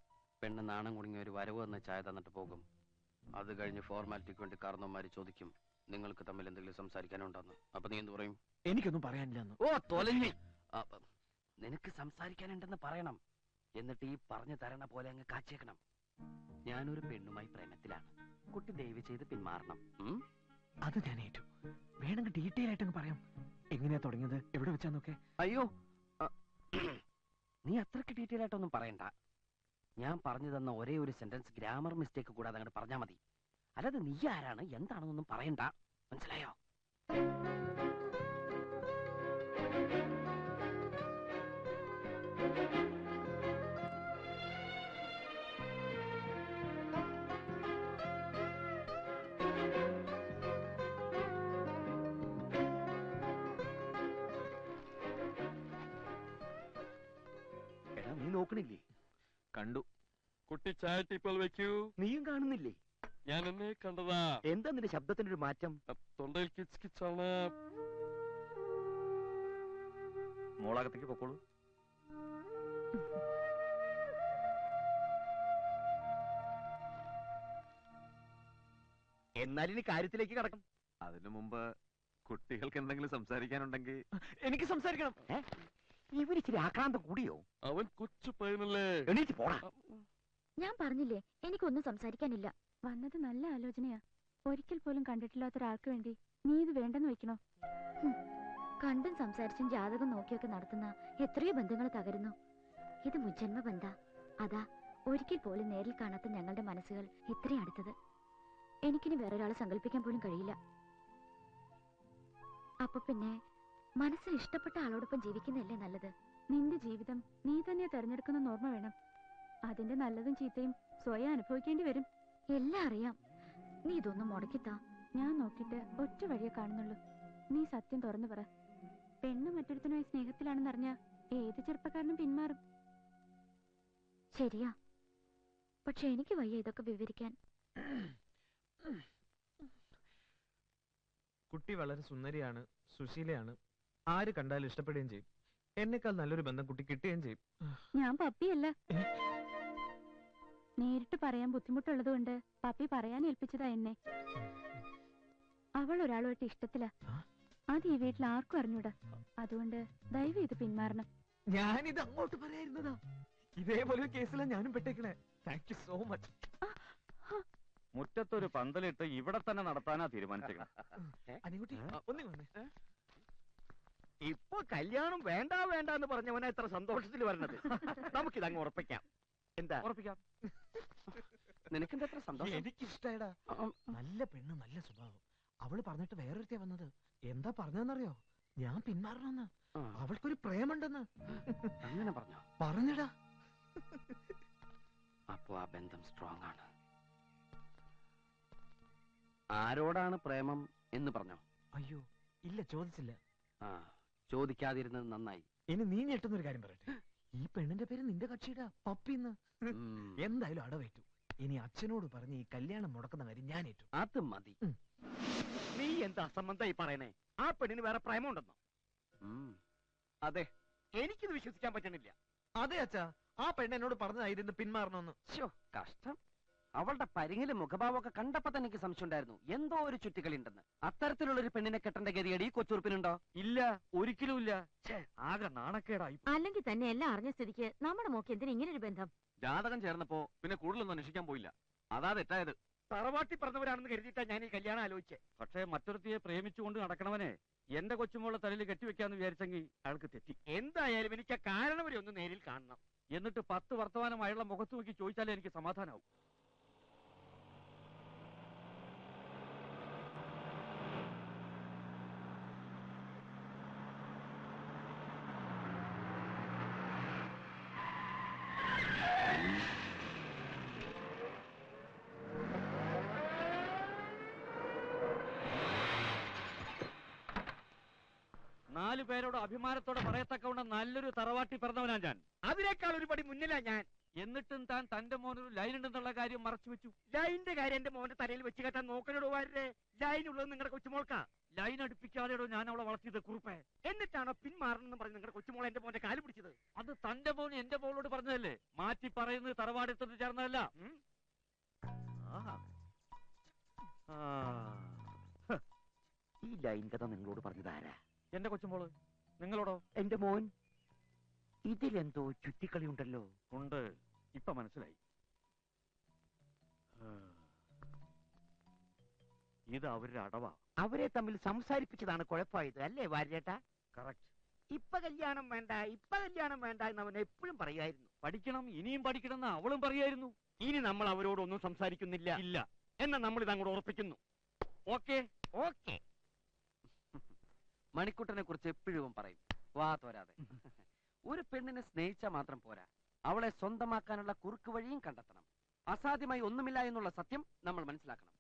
പെണ്ണ് നാണം കുടുങ്ങിയ ഒരു വരവ് എന്ന ചായ തന്നിട്ട് പോകും. അത് കഴിഞ്ഞ് ഫോർമാലിറ്റിക്ക് വേണ്ടി കാരണവന്മാര് ചോദിക്കും, നിങ്ങൾക്ക് തമ്മിൽ എന്തെങ്കിലും സംസാരിക്കാനുണ്ടെന്ന്. അപ്പൊ നീ എന്ത് പറയും? എനിക്കൊന്നും പറയാനില്ലെന്ന്. ഓ, തൊലഞ്ഞി. നിനക്ക് സംസാരിക്കാനുണ്ടെന്ന് പറയണം. എന്നിട്ട് ഈ പറഞ്ഞു തരണ പോലെ അങ്ങ് കാച്ചേക്കണം. ഞാനൊരു പെണ്ണുമായി പ്രേമത്തിലാണ്. കുട്ടി ദയവ് ചെയ്ത് പിന്മാറണം. അത് ഞാൻ ഏറ്റു. വേണമെങ്കിൽ ഡീറ്റെയിൽ ആയിട്ട് അങ്ങ് പറയാം. എങ്ങനെയാ തുടങ്ങിയത്, എവിടെ വെച്ചാന്നൊക്കെ. അയ്യോ, നീ അത്രക്ക് ഡീറ്റെയിൽ ആയിട്ടൊന്നും പറയണ്ട. ഞാൻ പറഞ്ഞു തന്ന ഒരേ ഒരു സെന്റൻസ് ഗ്രാമർ മിസ്റ്റേക്ക് കൂടാതെ അങ്ങോട്ട് പറഞ്ഞാൽ മതി. അല്ലാതെ നീ ആരാണ് എന്താണെന്നൊന്നും പറയണ്ട. മനസ്സിലായോ? എടാ, നീ നോക്കണില്ലേ? കണ്ടു. കുട്ടി ചായ ടീപ്പോൾ വെക്കൂ. നീയും കാണുന്നില്ലേ? ഞാൻ എന്നെ കണ്ടതാ. എന്താ നിന്റെ ശബ്ദത്തിന്റെ ഒരു മാറ്റം? തൊണ്ടയിൽ കിച്ച് കിച്ചാണ്. മോളകത്തേക്ക് പൊക്കോളൂ. എന്നാൽ ഇനി കാര്യത്തിലേക്ക് കടക്കാം. അതിനു മുമ്പ് കുട്ടികൾക്ക് എന്തെങ്കിലും സംസാരിക്കാനുണ്ടെങ്കിൽ എനിക്ക് സംസാരിക്കണം. ഇവരിച്ചിരി ആക്രാന്തം കൂടിയോ? അവൻ കൊച്ചു പയ്യനല്ലേ. എണീറ്റ് പോടാ. ഞാൻ പറഞ്ഞില്ലേ എനിക്കൊന്നും സംസാരിക്കാനില്ല. വന്നത് നല്ല ആലോചനയാ. ഒരിക്കൽ പോലും കണ്ടിട്ടില്ലാത്ത ഒരാൾക്ക് വേണ്ടി നീ ഇത് വേണ്ടെന്ന് വെക്കണോ? കണ്ടും സംസാരിച്ചും ജാതകം നോക്കിയൊക്കെ നടത്തുന്ന എത്രയോ ബന്ധങ്ങൾ തകരുന്നു. ഇത് മുജ്ജന്മ ബന്ധ. അതാ ഒരിക്കൽ പോലും നേരിൽ കാണാത്ത ഞങ്ങളുടെ മനസ്സുകൾ ഇത്രയും അടുത്തത്. എനിക്കിനി വേറൊരാളെ സങ്കല്പിക്കാൻ പോലും കഴിയില്ല. അപ്പൊ പിന്നെ മനസ്സിൽ ഇഷ്ടപ്പെട്ട ആളോടൊപ്പം ജീവിക്കുന്നതല്ലേ നല്ലത്? നിന്റെ ജീവിതം നീ തന്നെ തെരഞ്ഞെടുക്കുന്ന ഓർമ്മ വേണം. അതിന്റെ നല്ലതും ചീത്തയും സ്വയം അനുഭവിക്കേണ്ടി വരും. എല്ലാം അറിയാം. നീ ഇതൊന്നും മുടക്കിത്താ. ഞാൻ നോക്കിയിട്ട് ഒറ്റ വഴിയെ കാണുന്നുള്ളൂ. നീ സത്യം തുറന്നു പറ. പെണ്ണ് മറ്റൊരുത്തനുമായി സ്നേഹത്തിലാണെന്നറിഞ്ഞ ഏത് ചെറുപ്പക്കാരനും പിന്മാറും. ശരിയാ, പക്ഷെ എനിക്ക് വയ്യ ഇതൊക്കെ വിവരിക്കാൻ. കുട്ടി വളരെ സുന്ദരിയാണ്, സുശീലയാണ്. ആര് കണ്ടാലും ഇഷ്ടപ്പെടുകയും ചെയ്യും. എന്നെക്കാൾ നല്ലൊരു ബന്ധം കുട്ടി കിട്ടുകയും ചെയ്യും. ഞാൻ പപ്പിയല്ല. നേരിട്ട് പറയാൻ ബുദ്ധിമുട്ടുള്ളത് കൊണ്ട് പപ്പി പറയാൻ ഏൽപ്പിച്ചതാ എന്നെ. അവൾ ഒരാളുമായിട്ട് ഇഷ്ടത്തില. അത് ഈ വീട്ടിൽ ആർക്കും അറിഞ്ഞൂടാ. അതുകൊണ്ട് ദയവ് ഇത് പിന്മാറണം. ഞാനിത് അങ്ങോട്ട് പറയായിരുന്നതാ. ഇതേപോലെ കേസിലാണ് ഞാനും പെട്ടേക്കണേ. Thank you so much. മുറ്റത്തൊരു പന്തലിട്ട് ഇവിടെ തന്നെ നടത്താനാ തീരുമാനിച്ചേക്കണം. ഇപ്പൊ കല്യാണം വേണ്ട വേണ്ട എന്ന് പറഞ്ഞവനാ ഇത്ര സന്തോഷത്തിൽ വരണത്. നമുക്കിതങ്ങ് ഉറപ്പിക്കാം. എന്താ? ഉറപ്പിക്കാം. നിനക്കെന്താ എത്ര സന്തോഷം? എനിക്കിഷ്ടായടാ. നല്ല പെണ്ണ്, നല്ല സ്വഭാവം. അവള് പറഞ്ഞിട്ട് വേറൊരുത്തിയാ വന്നത്. എന്താ പറഞ്ഞതെന്നറിയോ? ഞാൻ പിന്മാറണമെന്ന്. അവൾക്കൊരു പ്രേമുണ്ടെന്ന്. അങ്ങനെ പറഞ്ഞോ? പറഞ്ഞടാ. അപ്പോ ആ ബന്ധം സ്ട്രോങ് ആണ്. ആരോടാണ് പ്രേമം എന്ന് പറഞ്ഞോ? അയ്യോ ഇല്ല, ചോദിച്ചില്ല. ആ, ചോദിക്കാതിരുന്നത് നന്നായി. ഇനി നീ ഞെട്ടുന്നൊരു കാര്യം പറയട്ടെ. ഈ പെണ്ണിന്റെ പേര് നിന്റെ കക്ഷിയുടെ പപ്പിന്ന്. എന്തായാലും അടവേറ്റു. ഇനി അച്ഛനോട് പറഞ്ഞ് ഈ കല്യാണം മുടക്കുന്ന കാര്യം ഞാൻ ഏറ്റു. അത് മതി. നീ എന്താ അസംബന്ധമായി പറയണേ? ആ പെണ്ണിന് വേറെ പ്രേമുണ്ടെന്നോ? അതെ. എനിക്കിത് വിശ്വസിക്കാൻ പറ്റണില്ല. അതെ അച്ഛാ, ആ പെണ്ണ് എന്നോട് പറഞ്ഞതായിരുന്നു പിന്മാറണമെന്ന്. കഷ്ടം. അവളുടെ പരിങ്ങിലും മുഖഭാവമൊക്കെ കണ്ടപ്പോ തന്നെ എനിക്ക് സംശയം ഉണ്ടായിരുന്നു എന്തോ ഒരു ചുറ്റിക്കളി ഉണ്ടെന്ന്. അത്തരത്തിലുള്ള ഒരു പെണ്ണിനെ കെട്ടേണ്ട ഗതിയടി കൊച്ചുറുപ്പിനുണ്ടോ? ഇല്ല, ഒരിക്കലും ഇല്ല. ആകെ നാണക്കേടായി. അല്ലെങ്കിൽ തന്നെ എല്ലാം അറിഞ്ഞ സ്ഥിതിക്ക് നമ്മുടെ മോക്ക് എന്തിനാ ഇങ്ങനെ ഒരു ബന്ധം? ജാതകം ചേർന്നപ്പോ പിന്നെ കൂടുതലൊന്നും അന്വേഷിക്കാൻ പോയില്ല. അതാ തെറ്റായത്. തറവാട്ടി പറഞ്ഞവരാണെന്ന് കരുതിയിട്ടാ ഞാൻ ഈ കല്യാണം ആലോചിച്ചേ. പക്ഷേ മറ്റൊരുത്തിയെ പ്രേമിച്ചുകൊണ്ട് നടക്കണവനെ എന്റെ കൊച്ചുമോളെ തലയിൽ കെട്ടിവെക്കാന്ന് വിചാരിച്ചെങ്കിൽ അയാൾക്ക് തെറ്റി. എന്തായാലും എനിക്ക് കാരണം വരെ ഒന്ന് നേരിൽ കാണണം. എന്നിട്ട് 10 വർത്തമാനം അയാളുടെ മുഖത്ത് നോക്കി ചോദിച്ചാലേ എനിക്ക് സമാധാനാവും. നാലു പേരോട് അഭിമാനത്തോടെ പറയത്തക്കവണ്ണം നല്ലൊരു തറവാട്ടി പിറന്നവനാ ഞാൻ. അതിനേക്കാൾ ഒരു പടി മുന്നിലാ ഞാൻ. എന്നിട്ടും താൻ തന്റെ മോനൊരു ലൈൻ ഉണ്ടെന്നുള്ള കാര്യം മറച്ചു വെച്ചു. ലൈനിന്റെ കാര്യം എന്റെ മോന്റെ തലയിൽ വെച്ച് കേട്ടാൻ നോക്കണോടോ വാരേ. ലൈൻ ഉള്ളത് നിങ്ങളുടെ കൊച്ചുമോൾക്കാ. ലൈൻ അടുപ്പിക്കാതെയോ ഞാൻ അവളെ വളർത്തിയത് കുറുപ്പേ. എന്നിട്ടാണോ പിന്മാറണമെന്ന് പറഞ്ഞ് നിങ്ങളുടെ കൊച്ചുമോൾ എന്റെ മോന്റെ കാല് പിടിച്ചത്? അത് തന്റെ മോൻ എന്റെ മോളോട് പറഞ്ഞതല്ലേ? മാറ്റി പറയുന്നത് തറവാടെടുത്തിട്ട് ചേർന്നതല്ല. ഈ ലൈൻ കഥ നിങ്ങളോട് പറഞ്ഞതാരാ? എന്റെ കൊച്ചുമോള്. നിങ്ങളോടോ? എന്റെ മോൻ. ഇതിലെന്തോ ചുറ്റിക്കളി ഉണ്ടല്ലോ. ഉണ്ട്, ഇപ്പൊ മനസ്സിലായി. ഇത് അവരുടെ അടവാ. അവരെ തമ്മിൽ സംസാരിപ്പിച്ചതാണ് കുഴപ്പമായത് അല്ലേ വാര്യേട്ടാ? കറക്റ്റ്. ഇപ്പൊ കല്യാണം വേണ്ട, ഇപ്പൊ കല്യാണം വേണ്ട എന്ന് അവൻ എപ്പോഴും പറയായിരുന്നു. പഠിക്കണം, ഇനിയും പഠിക്കണം എന്ന് അവളും പറയായിരുന്നു. ഇനി നമ്മൾ അവരോടൊന്നും സംസാരിക്കുന്നില്ല. ഇല്ല. എന്നാ നമ്മൾ ഇത് അങ്ങോട്ട് ഉറപ്പിക്കുന്നു. Okay okay. മണിക്കുട്ടനെ കുറിച്ച് എപ്പോഴും പറയും, വാ തോരാതെ. ഒരു പെണ്ണിനെ സ്നേഹിച്ചാൽ മാത്രം പോരാ, അവളെ സ്വന്തമാക്കാനുള്ള കുറുക്ക് വഴിയും കണ്ടെത്തണം. അസാധ്യമായി ഒന്നുമില്ല എന്നുള്ള സത്യം നമ്മൾ മനസ്സിലാക്കണം.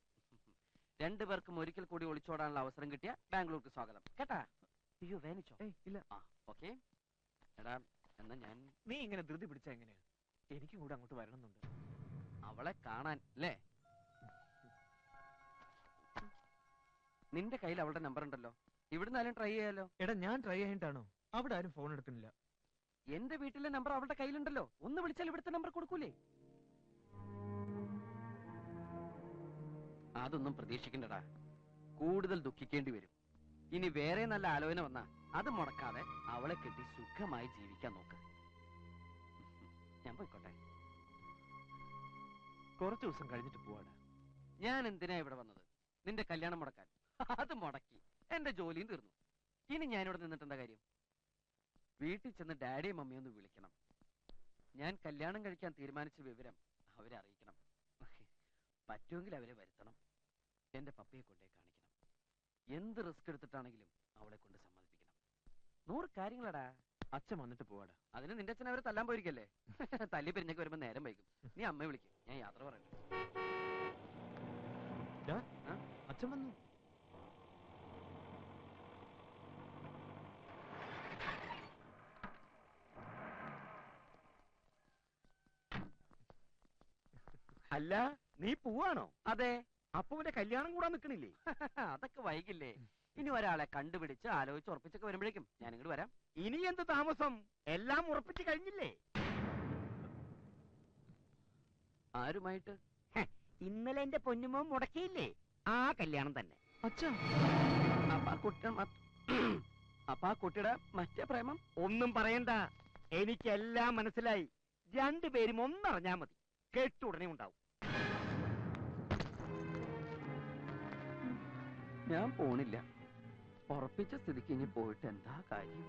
രണ്ടുപേർക്കും ഒരിക്കൽ കൂടി ഒളിച്ചോടാനുള്ള അവസരം കിട്ടിയ ബാംഗ്ലൂർക്ക് സ്വാഗതം കേട്ടാ. അയ്യോ വേനിച്ചോ? ഇല്ല. ഓക്കെ. എടാ എന്നാ ഞാൻ. നീ ഇങ്ങനെ ധൃതി പിടിച്ചാ എങ്ങനെയാ? എനിക്ക് കൂടെ അങ്ങോട്ട് വരണമെന്നുണ്ട്. അവളെ കാണാൻ അല്ലേ? നിന്റെ കയ്യിൽ അവളുടെ നമ്പർ ഉണ്ടല്ലോ, ഇവിടുന്ന് ആരും ട്രൈ ചെയ്യാലോ. എടാ ഞാൻ ട്രൈ ചെയ്തിട്ടാണോ? അവിടെ ആരും ഫോൺ എടുക്കുന്നില്ല. എന്റെ വീട്ടിലെ നമ്പർ അവളുടെ കയ്യിലുണ്ടല്ലോ, ഒന്ന് വിളിച്ചാൽ ഇവിടുത്തെ നമ്പർ കൊടുക്കൂലേ? അതൊന്നും പ്രതീക്ഷിക്കണ്ടടാ, കൂടുതൽ ദുഃഖിക്കേണ്ടി വരും. ഇനി വേറെ നല്ല ആലോചന വന്നാ അത് മുടക്കാതെ അവളെ കെട്ടി സുഖമായി ജീവിക്കാൻ നോക്ക്. ഞാൻ പോയിക്കോട്ടെ. കുറച്ചു ദിവസം കഴിഞ്ഞിട്ട് പോവാടാ. ഞാൻ എന്തിനാ ഇവിടെ വന്നത്? നിന്റെ കല്യാണം മുടക്കാൻ. അത് മുടക്കി എന്റെ ജോലിയും തീർന്നു. ഇനി ഞാനിവിടെ നിന്നിട്ട് എന്താ കാര്യം? വീട്ടിൽ ചെന്ന് ഡാഡിയും മമ്മിയും ഒന്ന് വിളിക്കണം. ഞാൻ കല്യാണം കഴിക്കാൻ തീരുമാനിച്ച വിവരം അവരെ അറിയിക്കണം. പറ്റുമെങ്കിൽ അവരെ വരുത്തണം. എന്റെ പപ്പയെ കൊണ്ടേ കാണിക്കണം. എന്ത് റിസ്ക് എടുത്തിട്ടാണെങ്കിലും അവളെ കൊണ്ട് സമ്മതിപ്പിക്കണം. 100 കാര്യങ്ങളടാ. അച്ഛൻ വന്നിട്ട് പോവാടാ. അതിന് നിന്റെ അച്ഛൻ അവരെ തല്ലാൻ പോയിരിക്കല്ലേ? തല്ലി പിരിഞ്ഞൊക്കെ വരുമ്പോ നേരം വൈകും. നീ അമ്മയെ വിളിക്കും, ഞാൻ യാത്ര പറയട്ടെ. അച്ഛൻ വന്നു. അല്ല, നീ പോവാണോ? അതെ. അപ്പുവിന്റെ കല്യാണം കൂടാൻ നിൽക്കണില്ലേ? അതൊക്കെ വൈകില്ലേ? ഇനി ഒരാളെ കണ്ടുപിടിച്ച് ആലോചിച്ച് ഉറപ്പിച്ചൊക്കെ വരുമ്പോഴേക്കും ഞാൻ ഇങ്ങോട്ട് വരാം. ഇനി എന്ത് താമസം? എല്ലാം ഉറപ്പിച്ച് കഴിഞ്ഞില്ലേ? ആരുമായിട്ട്? ഇന്നലെ എന്റെ പൊന്നുമോൻ മുടക്കിയില്ലേ, ആ കല്യാണം തന്നെ. അച്ഛാ, അപ്പൊ ആ കുട്ടിയുടെ മറ്റേ പ്രേമം? ഒന്നും പറയണ്ട, എനിക്കെല്ലാം മനസ്സിലായി. രണ്ടുപേരും ഒന്നറിഞ്ഞാ മതി, കേട്ടുടനെ ഉണ്ടാവും. ഞാൻ പോണില്ല. ഉറപ്പിച്ച സ്ഥിതിക്ക് ഇനി പോയിട്ട് എന്താ കാര്യം?